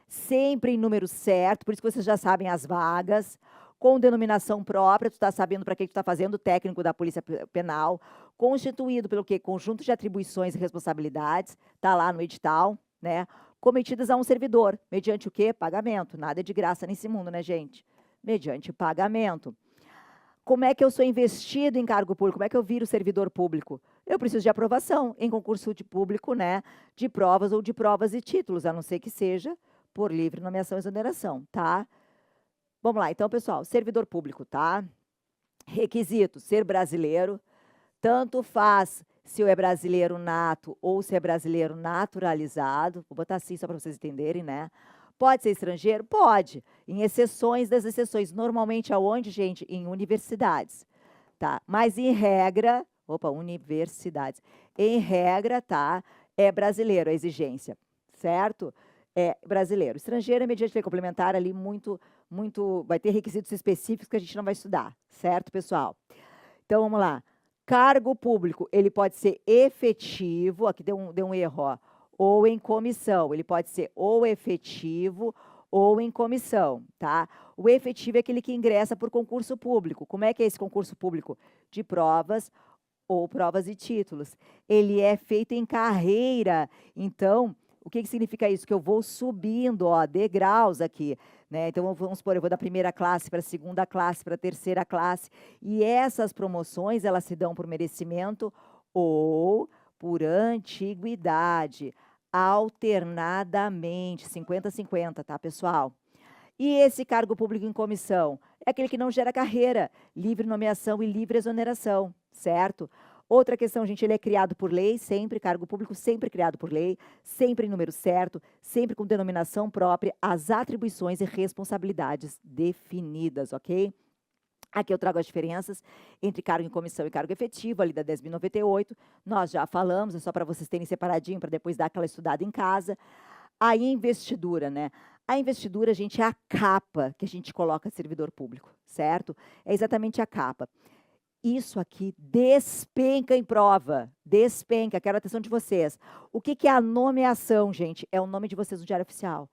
sempre em número certo, por isso que vocês já sabem as vagas, com denominação própria, tu está sabendo para que tu está fazendo, o técnico da Polícia Penal, constituído pelo quê? Conjunto de atribuições e responsabilidades, está lá no edital, né? Cometidas a um servidor, mediante o quê? Pagamento. Nada é de graça nesse mundo, né, gente? Mediante pagamento. Como é que eu sou investido em cargo público? Como é que eu viro servidor público? Eu preciso de aprovação em concurso de público, né? De provas ou de provas e títulos, a não ser que seja por livre nomeação e exoneração, tá? Vamos lá, então, pessoal, servidor público, tá? Requisito, ser brasileiro. Tanto faz se eu é brasileiro nato ou se é brasileiro naturalizado. Vou botar assim só para vocês entenderem, né? Pode ser estrangeiro? Pode. Em exceções das exceções. Normalmente aonde, gente? Em universidades, tá? Mas em regra, universidades. Em regra, tá? É brasileiro a exigência, certo? É brasileiro. Estrangeiro é mediante lei complementar ali vai ter requisitos específicos que a gente não vai estudar, certo, pessoal? Então, vamos lá. Cargo público, ele pode ser efetivo, aqui deu um erro, ó, ou em comissão. Ele pode ser ou efetivo ou em comissão, tá? O efetivo é aquele que ingressa por concurso público. Como é que é esse concurso público? De provas ou provas e títulos. Ele é feito em carreira. Então, o que significa isso? Que eu vou subindo, ó, degraus aqui, né? Então, vamos supor, eu vou da primeira classe para a segunda classe, para a terceira classe. E essas promoções, elas se dão por merecimento ou por antiguidade, alternadamente, 50-50, tá, pessoal? E esse cargo público em comissão? É aquele que não gera carreira, livre nomeação e livre exoneração, certo? Outra questão, gente, ele é criado por lei, sempre, cargo público sempre criado por lei, sempre em número certo, sempre com denominação própria, as atribuições e responsabilidades definidas, ok? Aqui eu trago as diferenças entre cargo em comissão e cargo efetivo, ali da 10.098. Nós já falamos, é só para vocês terem separadinho, para depois dar aquela estudada em casa. A investidura, né? A investidura, gente, é a capa que a gente coloca servidor público, certo? É exatamente a capa. Isso aqui despenca em prova, despenca, quero a atenção de vocês. O que é a nomeação, gente? É o nome de vocês no Diário Oficial.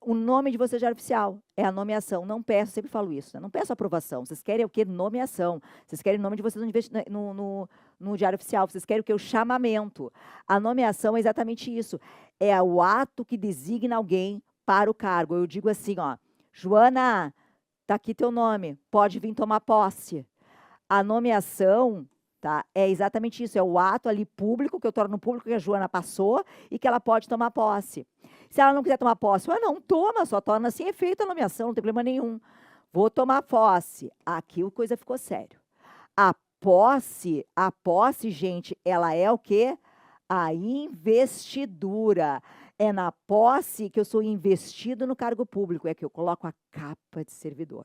O nome de vocês é diário oficial, é a nomeação. Não peço, sempre falo isso, né? Não peço aprovação. Vocês querem o quê? Nomeação. Vocês querem o nome de vocês no diário oficial. Vocês querem o quê? O chamamento. A nomeação é exatamente isso. É o ato que designa alguém para o cargo. Eu digo assim, ó, Joana, tá aqui teu nome, pode vir tomar posse. A nomeação, tá, é exatamente isso, é o ato ali público, que eu torno público que a Joana passou e que ela pode tomar posse. Se ela não quiser tomar posse, não toma, só torna assim efeito a nomeação, não tem problema nenhum. Vou tomar posse. Aqui a coisa ficou sério. A posse, gente, ela é o quê? A investidura. É na posse que eu sou investido no cargo público, é que eu coloco a capa de servidor.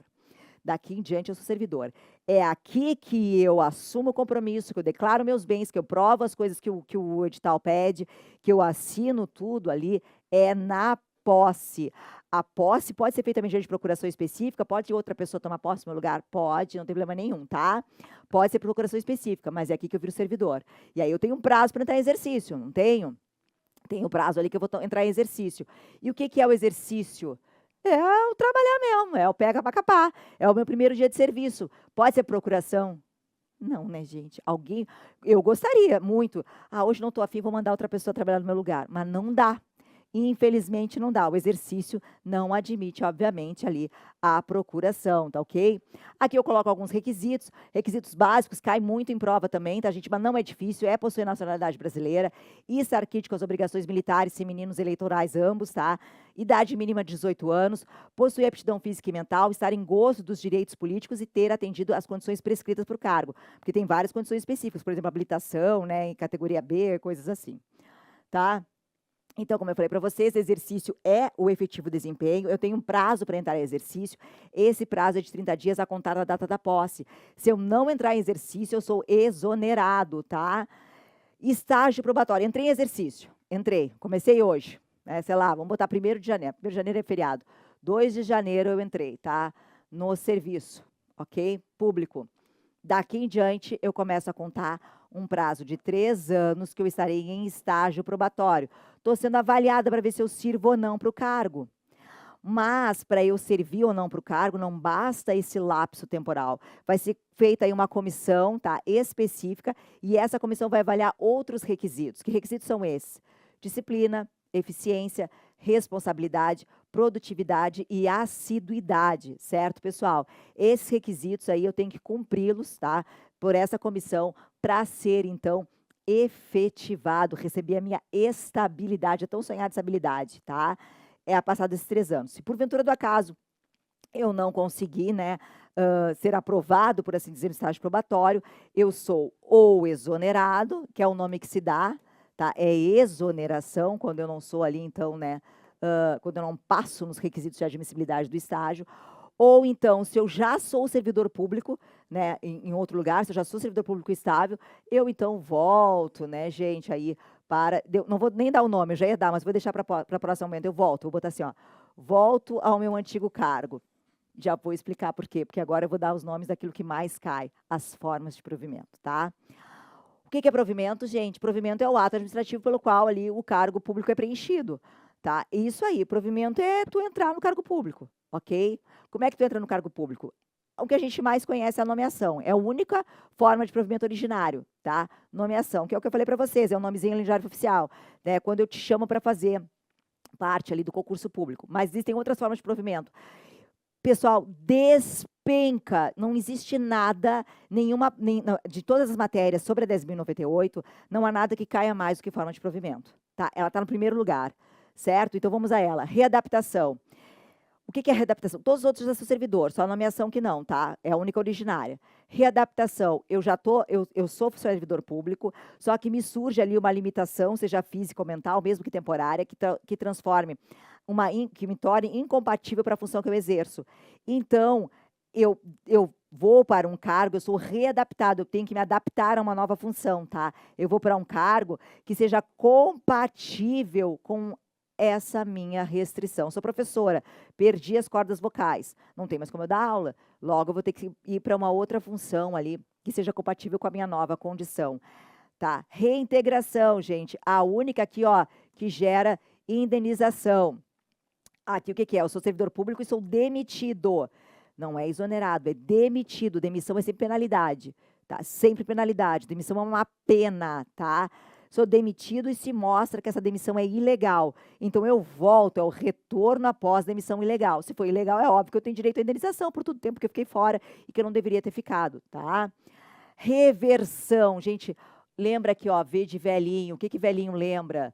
Daqui em diante eu sou servidor. É aqui que eu assumo o compromisso, que eu declaro meus bens, que eu provo as coisas que o edital pede, que eu assino tudo ali, é na posse. A posse pode ser feita mediante procuração específica, pode outra pessoa tomar posse no meu lugar? Pode, não tem problema nenhum, tá? Pode ser procuração específica, mas é aqui que eu viro servidor. E aí eu tenho um prazo para entrar em exercício, não tenho? Tem o prazo ali que eu vou entrar em exercício. E o que é o exercício? É o trabalhar mesmo, é o pega para capar. É o meu primeiro dia de serviço. Pode ser procuração? Não, né, gente? Eu gostaria muito. Hoje não estou afim, vou mandar outra pessoa trabalhar no meu lugar. Mas não dá. Infelizmente não dá. O exercício não admite, obviamente, ali a procuração, tá ok? Aqui eu coloco alguns requisitos básicos, cai muito em prova também, tá, gente? Mas não é difícil, é possuir nacionalidade brasileira, estar quite com as obrigações militares, femininos, eleitorais, ambos, tá? Idade mínima de 18 anos, possuir aptidão física e mental, estar em gozo dos direitos políticos e ter atendido às condições prescritas para o cargo. Porque tem várias condições específicas, por exemplo, habilitação, né, em categoria B, coisas assim, tá? Então, como eu falei para vocês, exercício é o efetivo desempenho. Eu tenho um prazo para entrar em exercício. Esse prazo é de 30 dias a contar da data da posse. Se eu não entrar em exercício, eu sou exonerado, tá? Estágio probatório. Entrei em exercício. Entrei. Comecei hoje. Sei lá, vamos botar 1º de janeiro. 1º de janeiro é feriado. 2 de janeiro eu entrei, tá? No serviço, ok? Público. Daqui em diante, eu começo a contar um prazo de 3 anos que eu estarei em estágio probatório. Estou sendo avaliada para ver se eu sirvo ou não para o cargo. Mas, para eu servir ou não para o cargo, não basta esse lapso temporal. Vai ser feita aí uma comissão, tá, específica, e essa comissão vai avaliar outros requisitos. Que requisitos são esses? Disciplina, eficiência, responsabilidade, produtividade e assiduidade, certo, pessoal? Esses requisitos aí eu tenho que cumpri-los, tá, por essa comissão para ser, então, efetivado, receber a minha estabilidade, a tão sonhada estabilidade, tá? É a passar desses 3 anos. Se porventura do acaso eu não conseguir, né, ser aprovado, por assim dizer, no estágio probatório, eu sou ou exonerado, que é o nome que se dá, tá? É exoneração, quando eu não sou ali, então, né, quando eu não passo nos requisitos de admissibilidade do estágio, ou então, se eu já sou servidor público, né, em outro lugar, se eu já sou servidor público estável, eu então volto, né, gente, aí não vou nem dar o nome, eu já ia dar, mas vou deixar para o próximo momento, eu volto, vou botar assim, ó, volto ao meu antigo cargo. Já vou explicar por quê, porque agora eu vou dar os nomes daquilo que mais cai, as formas de provimento, tá? O que é provimento, gente? Provimento é o ato administrativo pelo qual ali o cargo público é preenchido, tá? Isso aí, provimento é tu entrar no cargo público, ok? Como é que tu entra no cargo público? O que a gente mais conhece é a nomeação. É a única forma de provimento originário, tá? Nomeação, que é o que eu falei para vocês, é um nomezinho ali no diário oficial, né? Quando eu te chamo para fazer parte ali do concurso público. Mas existem outras formas de provimento. Pessoal, despenca, não existe nada, de todas as matérias sobre a 10.098, não há nada que caia mais do que forma de provimento, tá? Ela está no primeiro lugar, certo? Então vamos a ela. Readaptação. O que é readaptação? Todos os outros já são servidor, só a nomeação que não, tá? É a única originária. Readaptação, eu sou servidor público, só que me surge ali uma limitação, seja física ou mental, mesmo que temporária, que transforme, que me torne incompatível para a função que eu exerço. Então, eu vou para um cargo, eu sou readaptado, eu tenho que me adaptar a uma nova função, tá? Eu vou para um cargo que seja compatível com essa minha restrição. Sou professora, perdi as cordas vocais, não tem mais como eu dar aula, logo eu vou ter que ir para uma outra função ali, que seja compatível com a minha nova condição, tá? Reintegração, gente, a única aqui, ó, que gera indenização. Aqui o que que é? Eu sou servidor público e sou demitido. Não é exonerado, é demitido. Demissão é sempre penalidade, tá? Sempre penalidade. Demissão é uma pena, tá? Sou demitido e se mostra que essa demissão é ilegal. Então eu volto, é o retorno após demissão ilegal. Se for ilegal, é óbvio que eu tenho direito à indenização por todo o tempo que eu fiquei fora e que eu não deveria ter ficado, tá? Reversão, gente, lembra aqui, ó, V de velhinho. O que que velhinho lembra?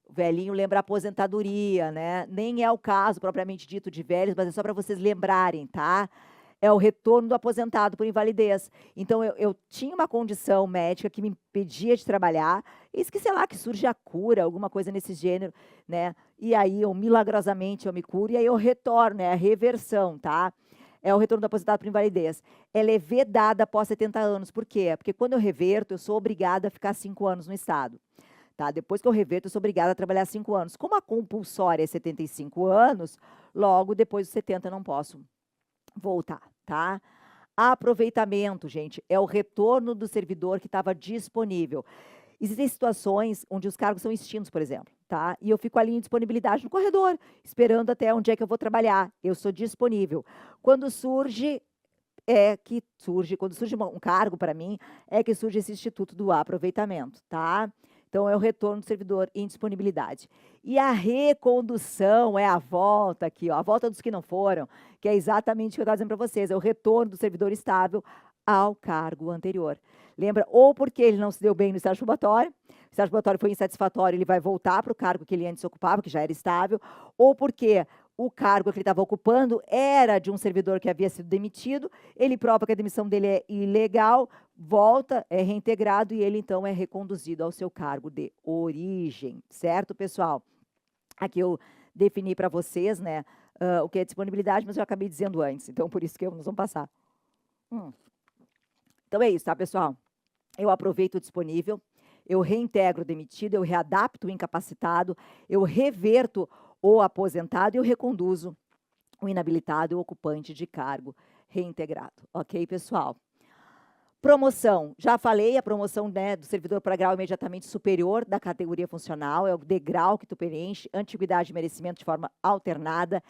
O velhinho lembra a aposentadoria, né? Nem é o caso propriamente dito de velhos, mas é só para vocês lembrarem, tá? É o retorno do aposentado por invalidez. Então, eu tinha uma condição médica que me impedia de trabalhar, e sei lá, que surge a cura, alguma coisa nesse gênero, né? E aí, milagrosamente, eu me curo, e aí eu retorno, é a reversão, tá? É o retorno do aposentado por invalidez. Ela é vedada após 70 anos. Por quê? Porque quando eu reverto, eu sou obrigada a ficar 5 anos no Estado. Tá? Depois que eu reverto, eu sou obrigada a trabalhar 5 anos. Como a compulsória é 75 anos, logo depois dos 70 eu não posso voltar, tá? Aproveitamento, gente, é o retorno do servidor que estava disponível. Existem situações onde os cargos são extintos, por exemplo, tá? E eu fico ali em disponibilidade no corredor, esperando até onde é que eu vou trabalhar. Eu sou disponível. Quando surge quando surge um cargo para mim, é que surge esse instituto do aproveitamento, tá? Então, é o retorno do servidor em disponibilidade. E a recondução é a volta aqui, ó, a volta dos que não foram, que é exatamente o que eu estava dizendo para vocês, é o retorno do servidor estável ao cargo anterior. Lembra? Ou porque ele não se deu bem no estágio probatório, o estágio probatório foi insatisfatório, ele vai voltar para o cargo que ele antes ocupava, que já era estável, ou porque o cargo que ele estava ocupando era de um servidor que havia sido demitido, ele prova que a demissão dele é ilegal, volta, é reintegrado e ele então é reconduzido ao seu cargo de origem, certo, pessoal? Aqui eu defini para vocês, né, o que é disponibilidade, mas eu acabei dizendo antes, então por isso que nós vamos passar. Então é isso, tá, pessoal? Eu aproveito o disponível, eu reintegro o demitido, eu readapto o incapacitado, eu reverto o aposentado e eu reconduzo o inabilitado e o ocupante de cargo reintegrado. Ok, pessoal? Promoção, já falei, a promoção, né, do servidor para grau imediatamente superior da categoria funcional, é o degrau que tu preenche, antiguidade e merecimento de forma alternada.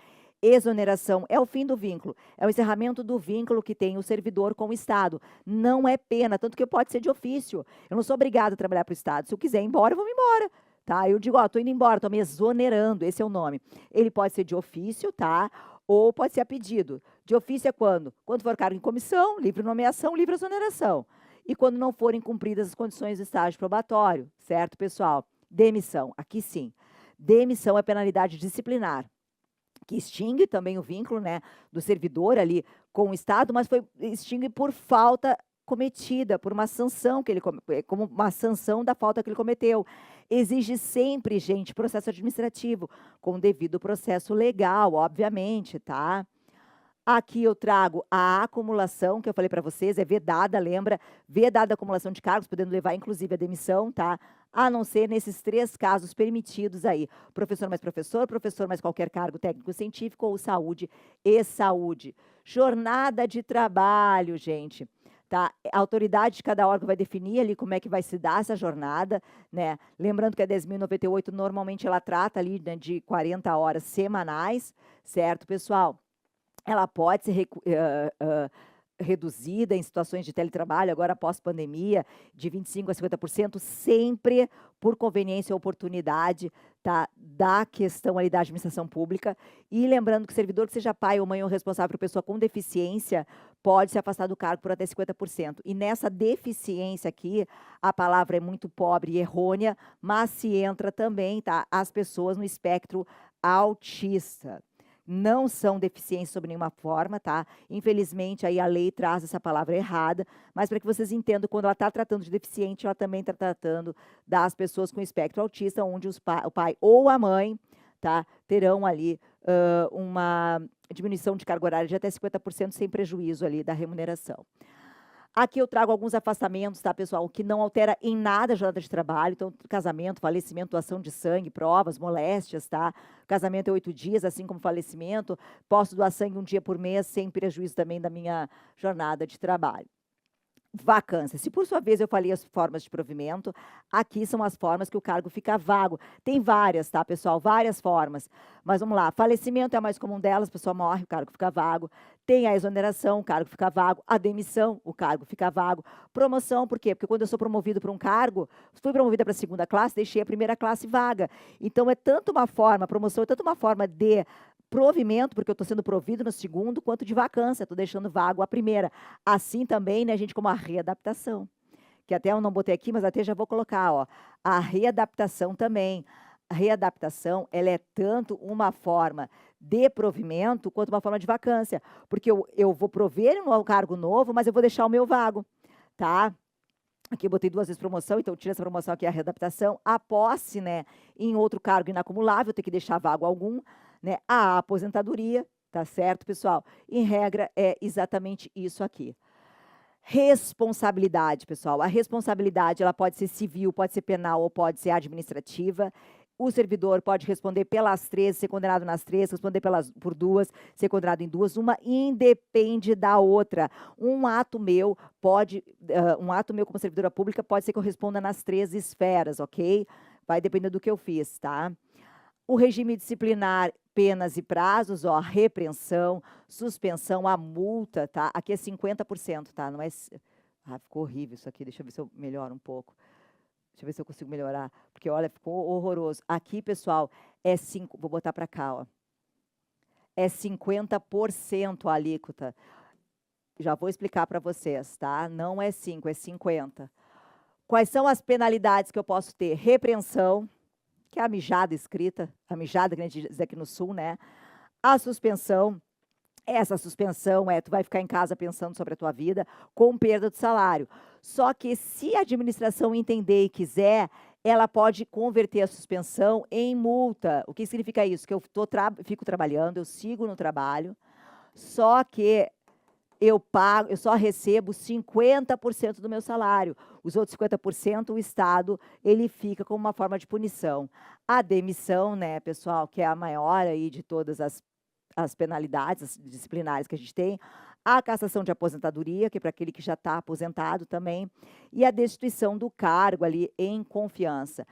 Exoneração é o fim do vínculo, é o encerramento do vínculo que tem o servidor com o Estado. Não é pena, tanto que pode ser de ofício. Eu não sou obrigada a trabalhar para o Estado. Se eu quiser ir embora, eu vou me embora. Tá? Eu digo, ó, tô indo embora, tô me exonerando, esse é o nome. Ele pode ser de ofício, tá? Ou pode ser a pedido. De ofício é quando? Quando for cargo em comissão, livre nomeação, livre exoneração. E quando não forem cumpridas as condições do estágio probatório, certo, pessoal? Demissão, aqui sim. Demissão é penalidade disciplinar, que extingue também o vínculo, né, do servidor ali com o Estado, mas extingue por falta cometida, por uma sanção que ele como uma sanção da falta que ele cometeu. Exige sempre, gente, processo administrativo, com o devido processo legal, obviamente, tá? Aqui eu trago a acumulação, que eu falei para vocês, é vedada, lembra? Vedada a acumulação de cargos, podendo levar, inclusive, a demissão, tá? A não ser nesses 3 casos permitidos aí. Professor mais qualquer cargo técnico-científico ou saúde e saúde. Jornada de trabalho, gente. Tá? A autoridade de cada órgão vai definir ali como é que vai se dar essa jornada, né? Lembrando que a 10.098, normalmente, ela trata ali, né, de 40 horas semanais, certo, pessoal? Ela pode ser reduzida em situações de teletrabalho, agora após pandemia, de 25% a 50%, sempre por conveniência e oportunidade, tá, da questão ali da administração pública. E lembrando que o servidor que seja pai ou mãe ou responsável por pessoa com deficiência pode se afastar do cargo por até 50%. E nessa deficiência aqui, a palavra é muito pobre e errônea, mas se entra também, tá, as pessoas no espectro autista. Não são deficientes sob nenhuma forma, tá? Infelizmente, aí a lei traz essa palavra errada, mas para que vocês entendam, quando ela está tratando de deficiente, ela também está tratando das pessoas com espectro autista, onde o pai ou a mãe, tá, terão ali uma diminuição de carga horária de até 50% sem prejuízo ali da remuneração. Aqui eu trago alguns afastamentos, tá, pessoal, que não altera em nada a jornada de trabalho. Então, casamento, falecimento, doação de sangue, provas, moléstias, tá? Casamento é 8 dias, assim como falecimento. Posso doar sangue 1 dia por mês, sem prejuízo também da minha jornada de trabalho. vacância. Se por sua vez eu falei as formas de provimento, aqui são as formas que o cargo fica vago. Tem várias, tá, pessoal? Várias formas. Mas vamos lá. Falecimento é a mais comum delas, a pessoa morre, o cargo fica vago. Tem a exoneração, o cargo fica vago. A demissão, o cargo fica vago. Promoção, por quê? Porque quando eu sou promovido para um cargo, fui promovida para a segunda classe, deixei a primeira classe vaga. Então, é tanto uma forma, promoção é tanto uma forma de provimento, porque eu estou sendo provido no segundo, quanto de vacância, estou deixando vago a primeira. Assim também, né, gente, como a readaptação, que até eu não botei aqui, mas até já vou colocar, ó, a readaptação também. A readaptação, ela é tanto uma forma de provimento, quanto uma forma de vacância, porque eu vou prover um cargo novo, mas eu vou deixar o meu vago, tá? Aqui eu botei 2 vezes promoção, então eu tiro essa promoção aqui, a readaptação, a posse, né, em outro cargo inacumulável, tem que deixar vago algum, né, a aposentadoria, tá certo, pessoal? Em regra, é exatamente isso aqui. Responsabilidade, pessoal. A responsabilidade, ela pode ser civil, pode ser penal ou pode ser administrativa. O servidor pode responder pelas 3, ser condenado nas 3, responder por 2, ser condenado em 2. Uma independe da outra. Um ato meu como servidora pública pode ser que eu responda nas 3 esferas, ok? Vai depender do que eu fiz, tá? O regime disciplinar, penas e prazos, ó, repreensão, suspensão, a multa, tá? Aqui é 50%, tá? Não é... Ah, ficou horrível isso aqui, deixa eu ver se eu melhoro um pouco. Deixa eu ver se eu consigo melhorar, porque, olha, ficou horroroso. Aqui, pessoal, vou botar para cá, ó. É 50% a alíquota. Já vou explicar para vocês, tá? Não é 5, é 50. Quais são as penalidades que eu posso ter? Repreensão, que é a mijada escrita, a mijada que a gente diz aqui no Sul, né? A suspensão, essa suspensão tu vai ficar em casa pensando sobre a tua vida, com perda de salário. Só que se a administração entender e quiser, ela pode converter a suspensão em multa. O que significa isso? Que eu fico trabalhando, eu sigo no trabalho, só que eu só recebo 50% do meu salário. Os outros 50%, o Estado, ele fica como uma forma de punição. A demissão, né, pessoal, que é a maior aí de todas as penalidades disciplinares que a gente tem, a cassação de aposentadoria, que é para aquele que já está aposentado também, e a destituição do cargo ali em confiança.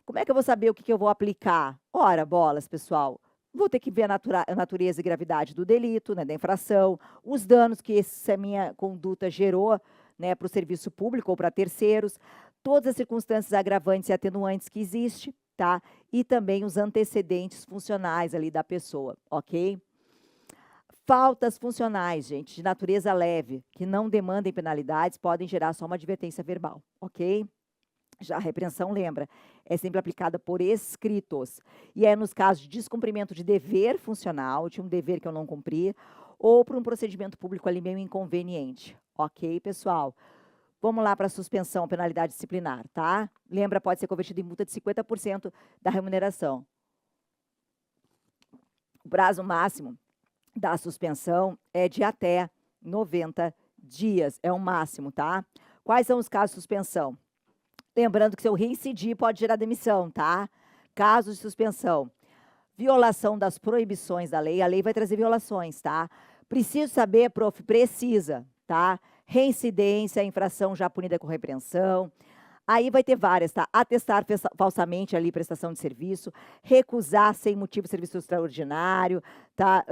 Como é que eu vou saber o que eu vou aplicar? Ora, bolas, pessoal, vou ter que ver a natureza e gravidade do delito, né, da infração, os danos que essa minha conduta gerou, né, para o serviço público ou para terceiros, todas as circunstâncias agravantes e atenuantes que existem, tá? E também os antecedentes funcionais ali da pessoa, ok? Faltas funcionais, gente, de natureza leve, que não demandem penalidades, podem gerar só uma advertência verbal, ok? Já a repreensão, lembra, é sempre aplicada por escritos. E é nos casos de descumprimento de dever funcional, de um dever que eu não cumpri, ou por um procedimento público ali meio inconveniente. Ok, pessoal? Vamos lá para a suspensão, penalidade disciplinar, tá? Lembra, pode ser convertida em multa de 50% da remuneração. O prazo máximo da suspensão é de até 90 dias, é o máximo, tá? Quais são os casos de suspensão? Lembrando que se eu reincidir, pode gerar demissão, tá? Casos de suspensão. Violação das proibições da lei. A lei vai trazer violações, tá? Preciso saber, prof, precisa, tá? Reincidência, infração já punida com repreensão. Aí vai ter várias, tá? Atestar falsamente ali prestação de serviço, recusar sem motivo serviço extraordinário, tá?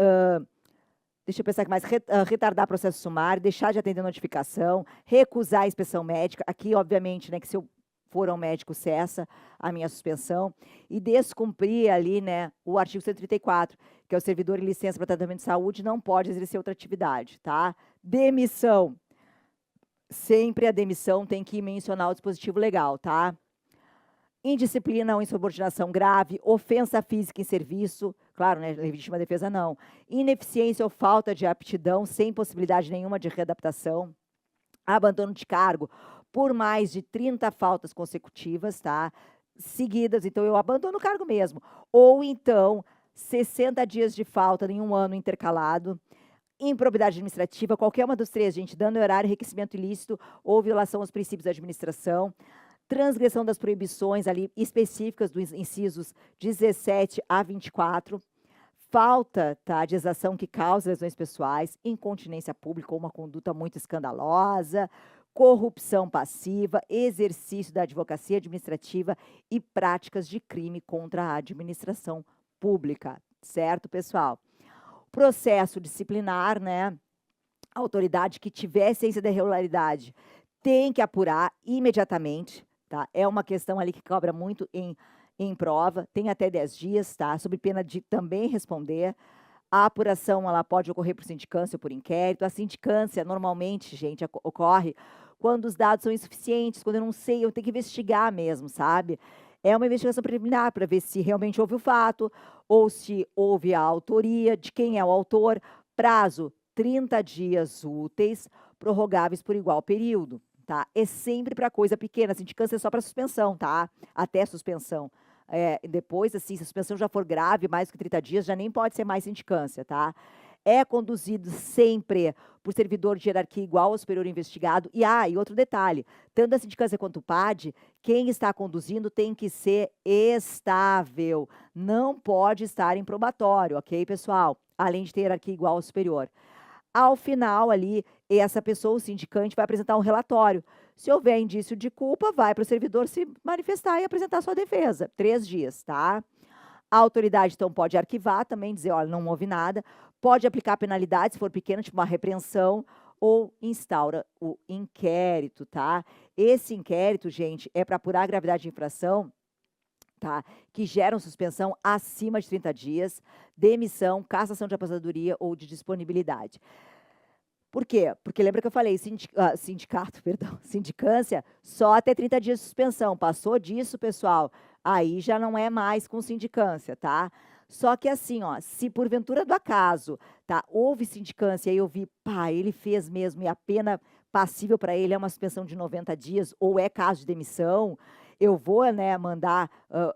Deixa eu pensar aqui mais, retardar processo sumário, deixar de atender notificação, recusar a inspeção médica. Aqui, obviamente, né, que se eu for ao médico, cessa a minha suspensão. E descumprir ali, né, o artigo 134, que é o servidor em licença para tratamento de saúde não pode exercer outra atividade, tá? Demissão. Sempre a demissão tem que mencionar o dispositivo legal, tá? Indisciplina ou insubordinação grave, ofensa física em serviço, claro, né, legítima defesa não. Ineficiência ou falta de aptidão, sem possibilidade nenhuma de readaptação. Abandono de cargo por mais de 30 faltas consecutivas, tá? Seguidas, então eu abandono o cargo mesmo. Ou então, 60 dias de falta em um ano intercalado. Improbidade administrativa, qualquer uma dos 3, gente, dano horário, enriquecimento ilícito ou violação aos princípios da administração. Transgressão das proibições ali específicas dos incisos 17 a 24. Falta, tá, de exação que causa lesões pessoais, incontinência pública ou uma conduta muito escandalosa, corrupção passiva, exercício da advocacia administrativa e práticas de crime contra a administração pública, certo, pessoal? Processo disciplinar, né? A autoridade que tiver ciência da irregularidade tem que apurar imediatamente, tá? É uma questão ali que cobra muito em prova, tem até 10 dias, tá? Sob pena de também responder. A apuração, ela pode ocorrer por sindicância ou por inquérito. A sindicância, normalmente, gente, ocorre quando os dados são insuficientes, quando eu não sei, eu tenho que investigar mesmo, sabe? É uma investigação preliminar para ver se realmente houve o fato ou se houve a autoria, de quem é o autor. Prazo, 30 dias úteis, prorrogáveis por igual período, tá? É sempre para coisa pequena, a sindicância é só para suspensão, tá? Até suspensão. Depois, assim, se a suspensão já for grave, mais do que 30 dias, já nem pode ser mais sindicância, tá? É conduzido sempre por servidor de hierarquia igual ao superior investigado. E outro detalhe, tanto a sindicância quanto o PAD, quem está conduzindo tem que ser estável, não pode estar em probatório, ok, pessoal? Além de ter hierarquia igual ao superior. Ao final ali, essa pessoa, o sindicante, vai apresentar um relatório. Se houver indício de culpa, vai para o servidor se manifestar e apresentar sua defesa. 3 dias, tá? A autoridade, então, pode arquivar também, dizer, olha, não houve nada. Pode aplicar penalidade, se for pequena, tipo uma repreensão, ou instaura o inquérito, tá? Esse inquérito, gente, é para apurar a gravidade de infração, tá? Que geram suspensão acima de 30 dias, demissão, cassação de aposentadoria ou de disponibilidade. Por quê? Porque lembra que eu falei, sindicato, perdão, sindicância, só até 30 dias de suspensão. Passou disso, pessoal, aí já não é mais com sindicância, tá? Só que assim, ó, se porventura do acaso, tá, houve sindicância e eu vi, pá, ele fez mesmo e a pena passível para ele é uma suspensão de 90 dias ou é caso de demissão, eu vou, né, mandar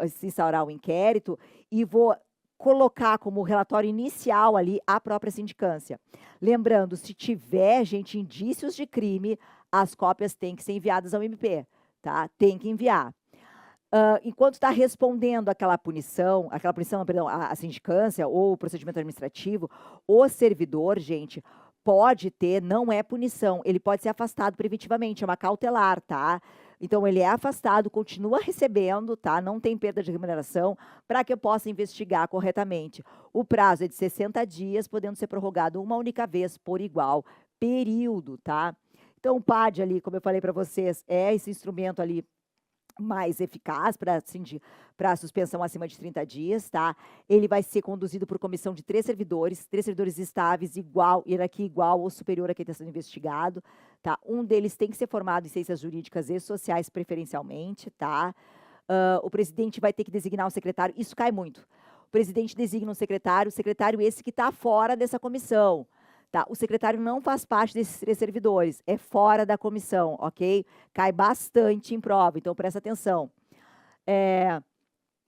se instaurar o inquérito e vou colocar como relatório inicial ali a própria sindicância. Lembrando, se tiver, gente, indícios de crime, as cópias têm que ser enviadas ao MP, tá? Tem que enviar. Enquanto está respondendo aquela punição, perdão, a sindicância ou o procedimento administrativo, o servidor, gente, pode ter, não é punição, ele pode ser afastado preventivamente, é uma cautelar, tá? Então, ele é afastado, continua recebendo, tá? Não tem perda de remuneração, para que eu possa investigar corretamente. O prazo é de 60 dias, podendo ser prorrogado uma única vez por igual período, tá? Então, o PAD ali, como eu falei para vocês, é esse instrumento ali mais eficaz para suspensão acima de 30 dias, tá? Ele vai ser conduzido por comissão de 3 servidores estáveis, hierarquia igual ou superior a quem está sendo investigado, tá? Um deles tem que ser formado em ciências jurídicas e sociais, preferencialmente, tá? O presidente vai ter que designar um secretário, isso cai muito. O presidente designa um secretário, o secretário esse que está fora dessa comissão, tá? O secretário não faz parte desses 3 servidores, é fora da comissão, ok? Cai bastante em prova, então presta atenção.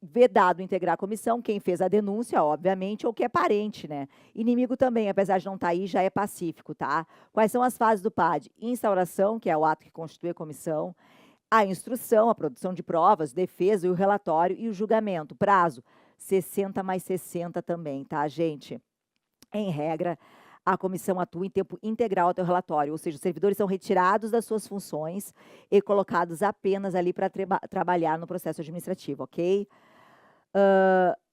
Vedado integrar a comissão, quem fez a denúncia, obviamente, ou que é parente, né? Inimigo também, apesar de não estar aí, já é pacífico, tá? Quais são as fases do PAD? Instauração, que é o ato que constitui a comissão, a instrução, a produção de provas, defesa e o relatório e o julgamento. Prazo, 60 mais 60 também, tá, gente? Em regra, a comissão atua em tempo integral até o relatório, ou seja, os servidores são retirados das suas funções e colocados apenas ali para trabalhar no processo administrativo, ok?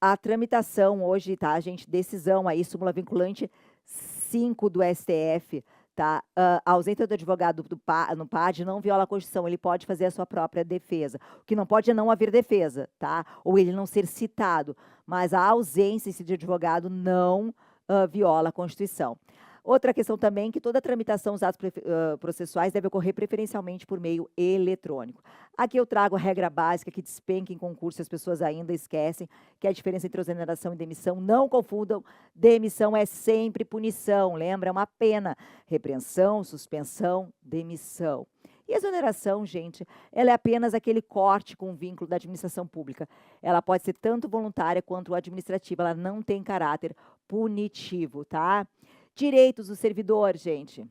A tramitação hoje, tá, gente, decisão aí, súmula vinculante 5 do STF, tá? A ausência do advogado no PAD não viola a Constituição, ele pode fazer a sua própria defesa. O que não pode é não haver defesa, tá? Ou ele não ser citado, mas a ausência de advogado não viola a Constituição. Outra questão também, que toda tramitação dos atos processuais deve ocorrer preferencialmente por meio eletrônico. Aqui eu trago a regra básica que despenca em concurso, as pessoas ainda esquecem, que é a diferença entre exoneração e demissão. Não confundam, demissão é sempre punição, lembra? É uma pena. Repreensão, suspensão, demissão. E a exoneração, gente, ela é apenas aquele corte com vínculo da administração pública. Ela pode ser tanto voluntária quanto administrativa, ela não tem caráter punitivo, tá? Direitos do servidor, gente,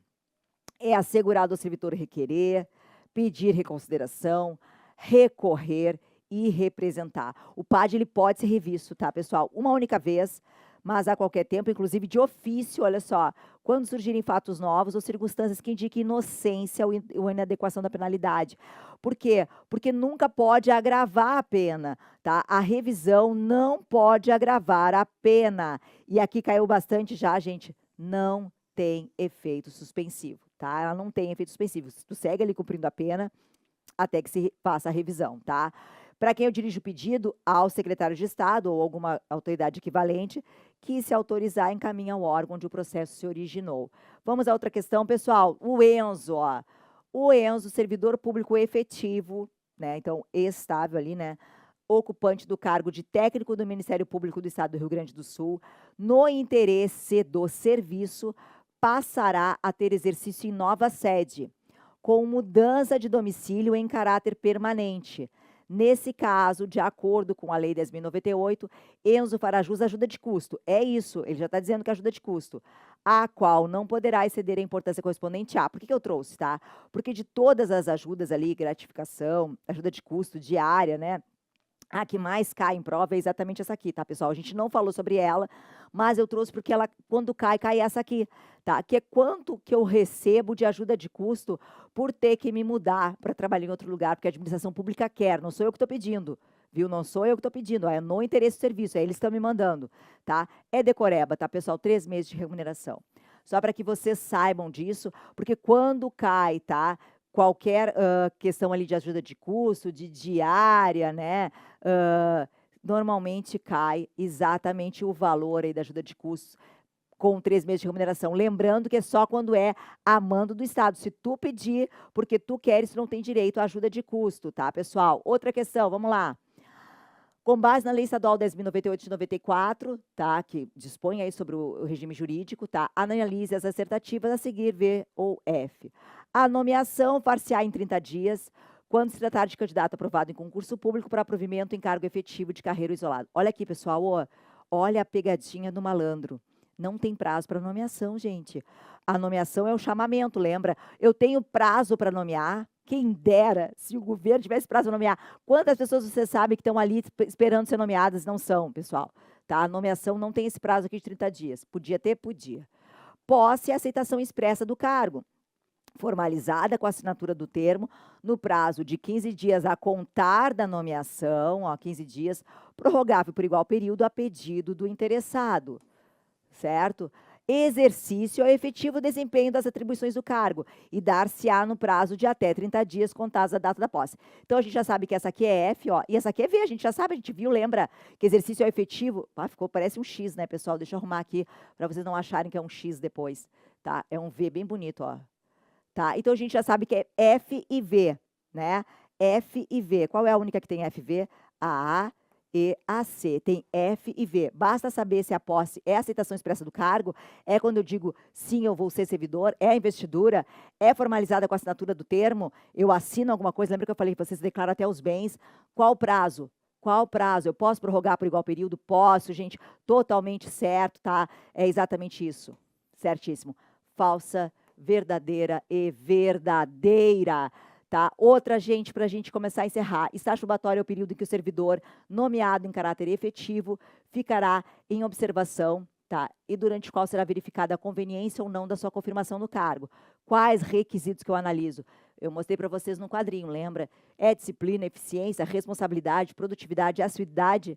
é assegurado ao servidor requerer, pedir reconsideração, recorrer e representar. O PAD ele pode ser revisto, tá, pessoal? Uma única vez, mas a qualquer tempo, inclusive de ofício, olha só, quando surgirem fatos novos ou circunstâncias que indiquem inocência ou inadequação da penalidade. Por quê? Porque nunca pode agravar a pena, tá? A revisão não pode agravar a pena. E aqui caiu bastante já, gente, não tem efeito suspensivo, tá? Ela não tem efeito suspensivo. Tu segue ali cumprindo a pena até que se faça a revisão, tá? Para quem eu dirijo o pedido, ao secretário de Estado ou alguma autoridade equivalente, que se autorizar encaminha ao órgão onde o processo se originou. Vamos a outra questão, pessoal. O Enzo, ó. O Enzo, servidor público efetivo, né? Então, estável ali, né? Ocupante do cargo de técnico do Ministério Público do Estado do Rio Grande do Sul, no interesse do serviço, passará a ter exercício em nova sede, com mudança de domicílio em caráter permanente. Nesse caso, de acordo com a Lei 10.098, Enzo fará jus à ajuda de custo. É isso, ele já está dizendo que é ajuda de custo, a qual não poderá exceder a importância correspondente a. Por que eu trouxe, tá? Porque de todas as ajudas ali, gratificação, ajuda de custo, diária, né? A que mais cai em prova é exatamente essa aqui, tá, pessoal? A gente não falou sobre ela, mas eu trouxe porque ela, quando cai, cai essa aqui, tá? Que é quanto que eu recebo de ajuda de custo por ter que me mudar para trabalhar em outro lugar, porque a administração pública quer, não sou eu que estou pedindo, viu? Não sou eu que estou pedindo, é no interesse do serviço, é eles que estão me mandando, tá? É decoreba, tá, pessoal? 3 meses de remuneração. Só para que vocês saibam disso, porque quando cai, tá? Qualquer questão ali de ajuda de custo, de diária, né? Normalmente cai exatamente o valor aí da ajuda de custos com 3 meses de remuneração. Lembrando que é só quando é a mando do Estado. Se tu pedir porque tu queres, tu não tem direito à ajuda de custo, tá, pessoal? Outra questão, vamos lá. Com base na Lei Estadual 10.098 de 94, tá, que dispõe aí sobre o regime jurídico, tá, analise as assertativas a seguir, V ou F. A nomeação far-se-á em 30 dias, quando se tratar de candidato aprovado em concurso público para provimento em cargo efetivo de carreira isolado. Olha aqui, pessoal, ó, olha a pegadinha do malandro. Não tem prazo para nomeação, gente. A nomeação é o chamamento, lembra? Eu tenho prazo para nomear. Quem dera se o governo tivesse prazo para nomear. Quantas pessoas você sabe que estão ali esperando ser nomeadas? Não são, pessoal. Tá? A nomeação não tem esse prazo aqui de 30 dias. Podia ter? Podia. Posse e aceitação expressa do cargo, formalizada com a assinatura do termo, no prazo de 15 dias a contar da nomeação, ó, 15 dias, prorrogável por igual período a pedido do interessado, certo? Exercício ao efetivo desempenho das atribuições do cargo e dar-se-á no prazo de até 30 dias contados da data da posse. Então, a gente já sabe que essa aqui é F, ó, e essa aqui é V, a gente já sabe, a gente viu, lembra que exercício ao efetivo, ficou, parece um X, né, pessoal? Deixa eu arrumar aqui para vocês não acharem que é um X depois, tá? É um V bem bonito, ó. Tá? Então, a gente já sabe que é F e V, né? F e V. Qual é a única que tem F e V? A A e a C. Tem F e V. Basta saber se a posse é a aceitação expressa do cargo, é quando eu digo sim, eu vou ser servidor, é a investidura, é formalizada com a assinatura do termo, eu assino alguma coisa, lembra que eu falei que vocês declaram até os bens, qual o prazo? Qual o prazo? Eu posso prorrogar por igual período? Posso, gente, totalmente certo, tá? É exatamente isso, certíssimo. Falsa, verdadeira e verdadeira. Tá? Outra, gente, para a gente começar a encerrar. Estágio probatório é o período em que o servidor, nomeado em caráter efetivo, ficará em observação, tá? E durante o qual será verificada a conveniência ou não da sua confirmação no cargo. Quais requisitos que eu analiso? Eu mostrei para vocês no quadrinho, lembra? É disciplina, eficiência, responsabilidade, produtividade, assiduidade.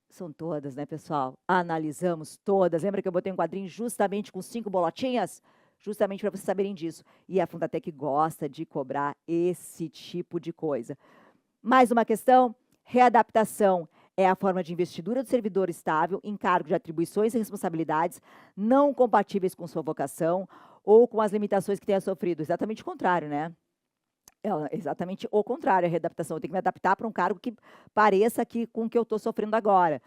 São todas, né, pessoal? Analisamos todas. Lembra que eu botei um quadrinho justamente com 5 bolotinhas? Justamente para vocês saberem disso. E a Fundatec gosta de cobrar esse tipo de coisa. Mais uma questão, readaptação é a forma de investidura do servidor estável em cargo de atribuições e responsabilidades não compatíveis com sua vocação ou com as limitações que tenha sofrido. Exatamente o contrário, né? É exatamente o contrário, a readaptação. Eu tenho que me adaptar para um cargo que pareça que, com o que eu estou sofrendo agora.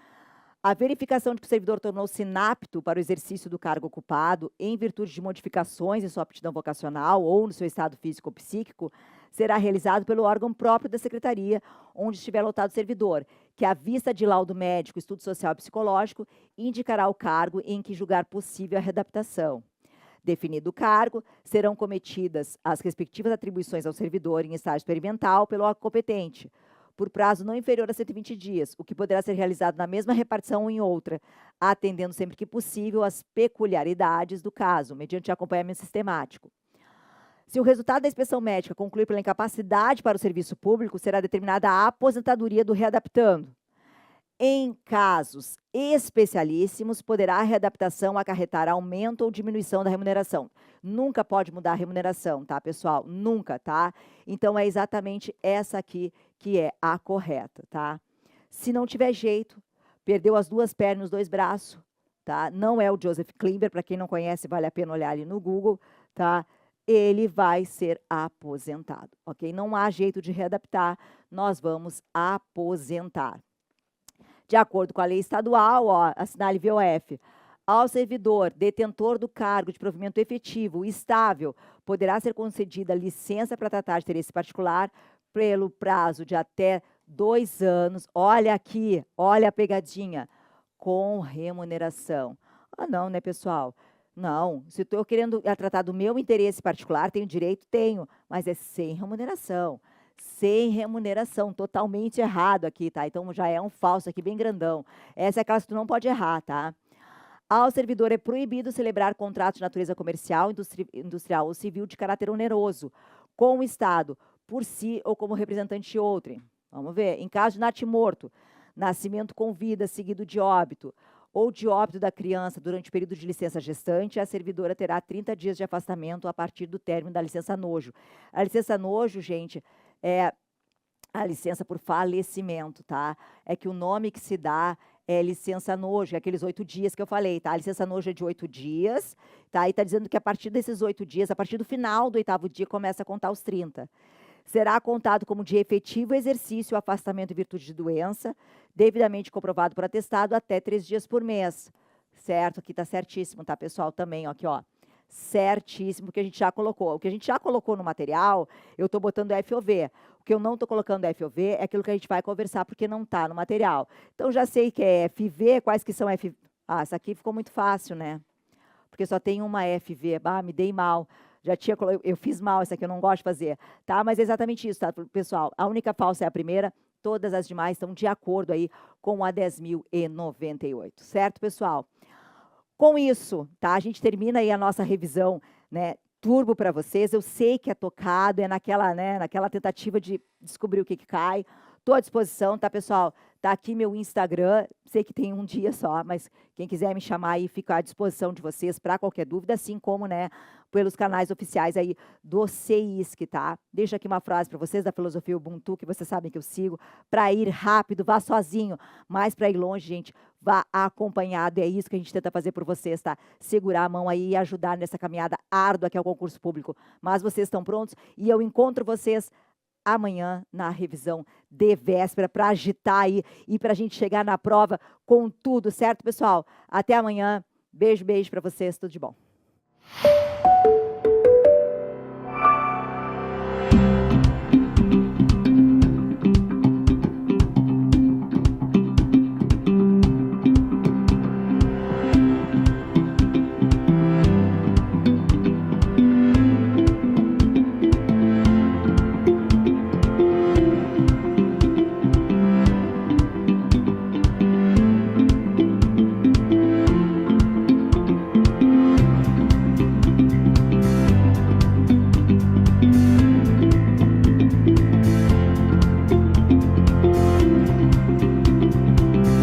A verificação de que o servidor tornou-se inapto para o exercício do cargo ocupado em virtude de modificações em sua aptidão vocacional ou no seu estado físico ou psíquico será realizado pelo órgão próprio da secretaria onde estiver lotado o servidor, que, à vista de laudo médico, estudo social e psicológico, indicará o cargo em que julgar possível a readaptação. Definido o cargo, serão cometidas as respectivas atribuições ao servidor em estágio experimental pelo órgão competente. por prazo não inferior a 120 dias, o que poderá ser realizado na mesma repartição ou em outra, atendendo sempre que possível às peculiaridades do caso, mediante acompanhamento sistemático. Se o resultado da inspeção médica concluir pela incapacidade para o serviço público, será determinada a aposentadoria do readaptando. Em casos especialíssimos, poderá a readaptação acarretar aumento ou diminuição da remuneração. Nunca pode mudar a remuneração, tá, pessoal? Nunca, tá? Então, é exatamente essa aqui que é a correta, tá? Se não tiver jeito, perdeu as 2 pernas, os 2 braços, tá? Não é o Joseph Klimber, para quem não conhece, vale a pena olhar ali no Google, tá? Ele vai ser aposentado, ok? Não há jeito de readaptar, nós vamos aposentar. De acordo com a lei estadual, ó, assinale VOF, ao servidor detentor do cargo de provimento efetivo estável, poderá ser concedida licença para tratar de interesse particular pelo prazo de até 2 anos. Olha aqui, olha a pegadinha, com remuneração. Ah, não, né, pessoal? Não, se estou querendo tratar do meu interesse particular, tenho direito? Tenho, mas é sem remuneração. Sem remuneração, totalmente errado aqui, tá? Então, já é um falso aqui bem grandão. Essa é aquela que tu não pode errar, tá? Ao servidor é proibido celebrar contratos de natureza comercial, industrial ou civil de caráter oneroso com o Estado, por si ou como representante de outrem. Vamos ver. Em caso de natimorto, nascimento com vida seguido de óbito, ou de óbito da criança durante o período de licença gestante, a servidora terá 30 dias de afastamento a partir do término da licença nojo. A licença nojo, gente, é a licença por falecimento, tá? É que o nome que se dá é licença nojo, é aqueles 8 dias que eu falei, tá? A licença nojo é de 8 dias, tá? E tá dizendo que a partir desses 8 dias, a partir do final do 8º dia, começa a contar os 30. Será contado como de efetivo exercício o afastamento em virtude de doença, devidamente comprovado por atestado, até 3 dias por mês. Certo? Aqui tá certíssimo, tá, pessoal? Também, ó, aqui, ó. Certíssimo, que a gente já colocou. O que a gente já colocou no material, eu estou botando FOV. O que eu não estou colocando FOV é aquilo que a gente vai conversar, porque não está no material. Então, já sei que é FV, quais que são FV? Ah, essa aqui ficou muito fácil, né? Porque só tem uma FV. Ah, me dei mal. Já tinha, eu fiz mal, essa aqui eu não gosto de fazer. Tá? Mas é exatamente isso, tá, pessoal? A única falsa é a primeira, todas as demais estão de acordo aí com a 10.098. Certo, pessoal? Com isso, tá? A gente termina aí a nossa revisão, né, turbo para vocês. Eu sei que é tocado, é naquela, né, naquela tentativa de descobrir o que cai. Estou à disposição, tá, pessoal? Tá aqui meu Instagram, sei que tem um dia só, mas quem quiser me chamar aí, fica à disposição de vocês para qualquer dúvida, assim como, né, pelos canais oficiais aí do CEISC, tá? Deixo aqui uma frase para vocês da filosofia Ubuntu, que vocês sabem que eu sigo. Para ir rápido, vá sozinho, mas para ir longe, gente, vá acompanhado. É isso que a gente tenta fazer por vocês, tá? Segurar a mão aí e ajudar nessa caminhada árdua que é o concurso público. Mas vocês estão prontos e eu encontro vocês amanhã na revisão de véspera para agitar aí e para a gente chegar na prova com tudo, certo, pessoal? Até amanhã. Beijo, beijo para vocês. Tudo de bom.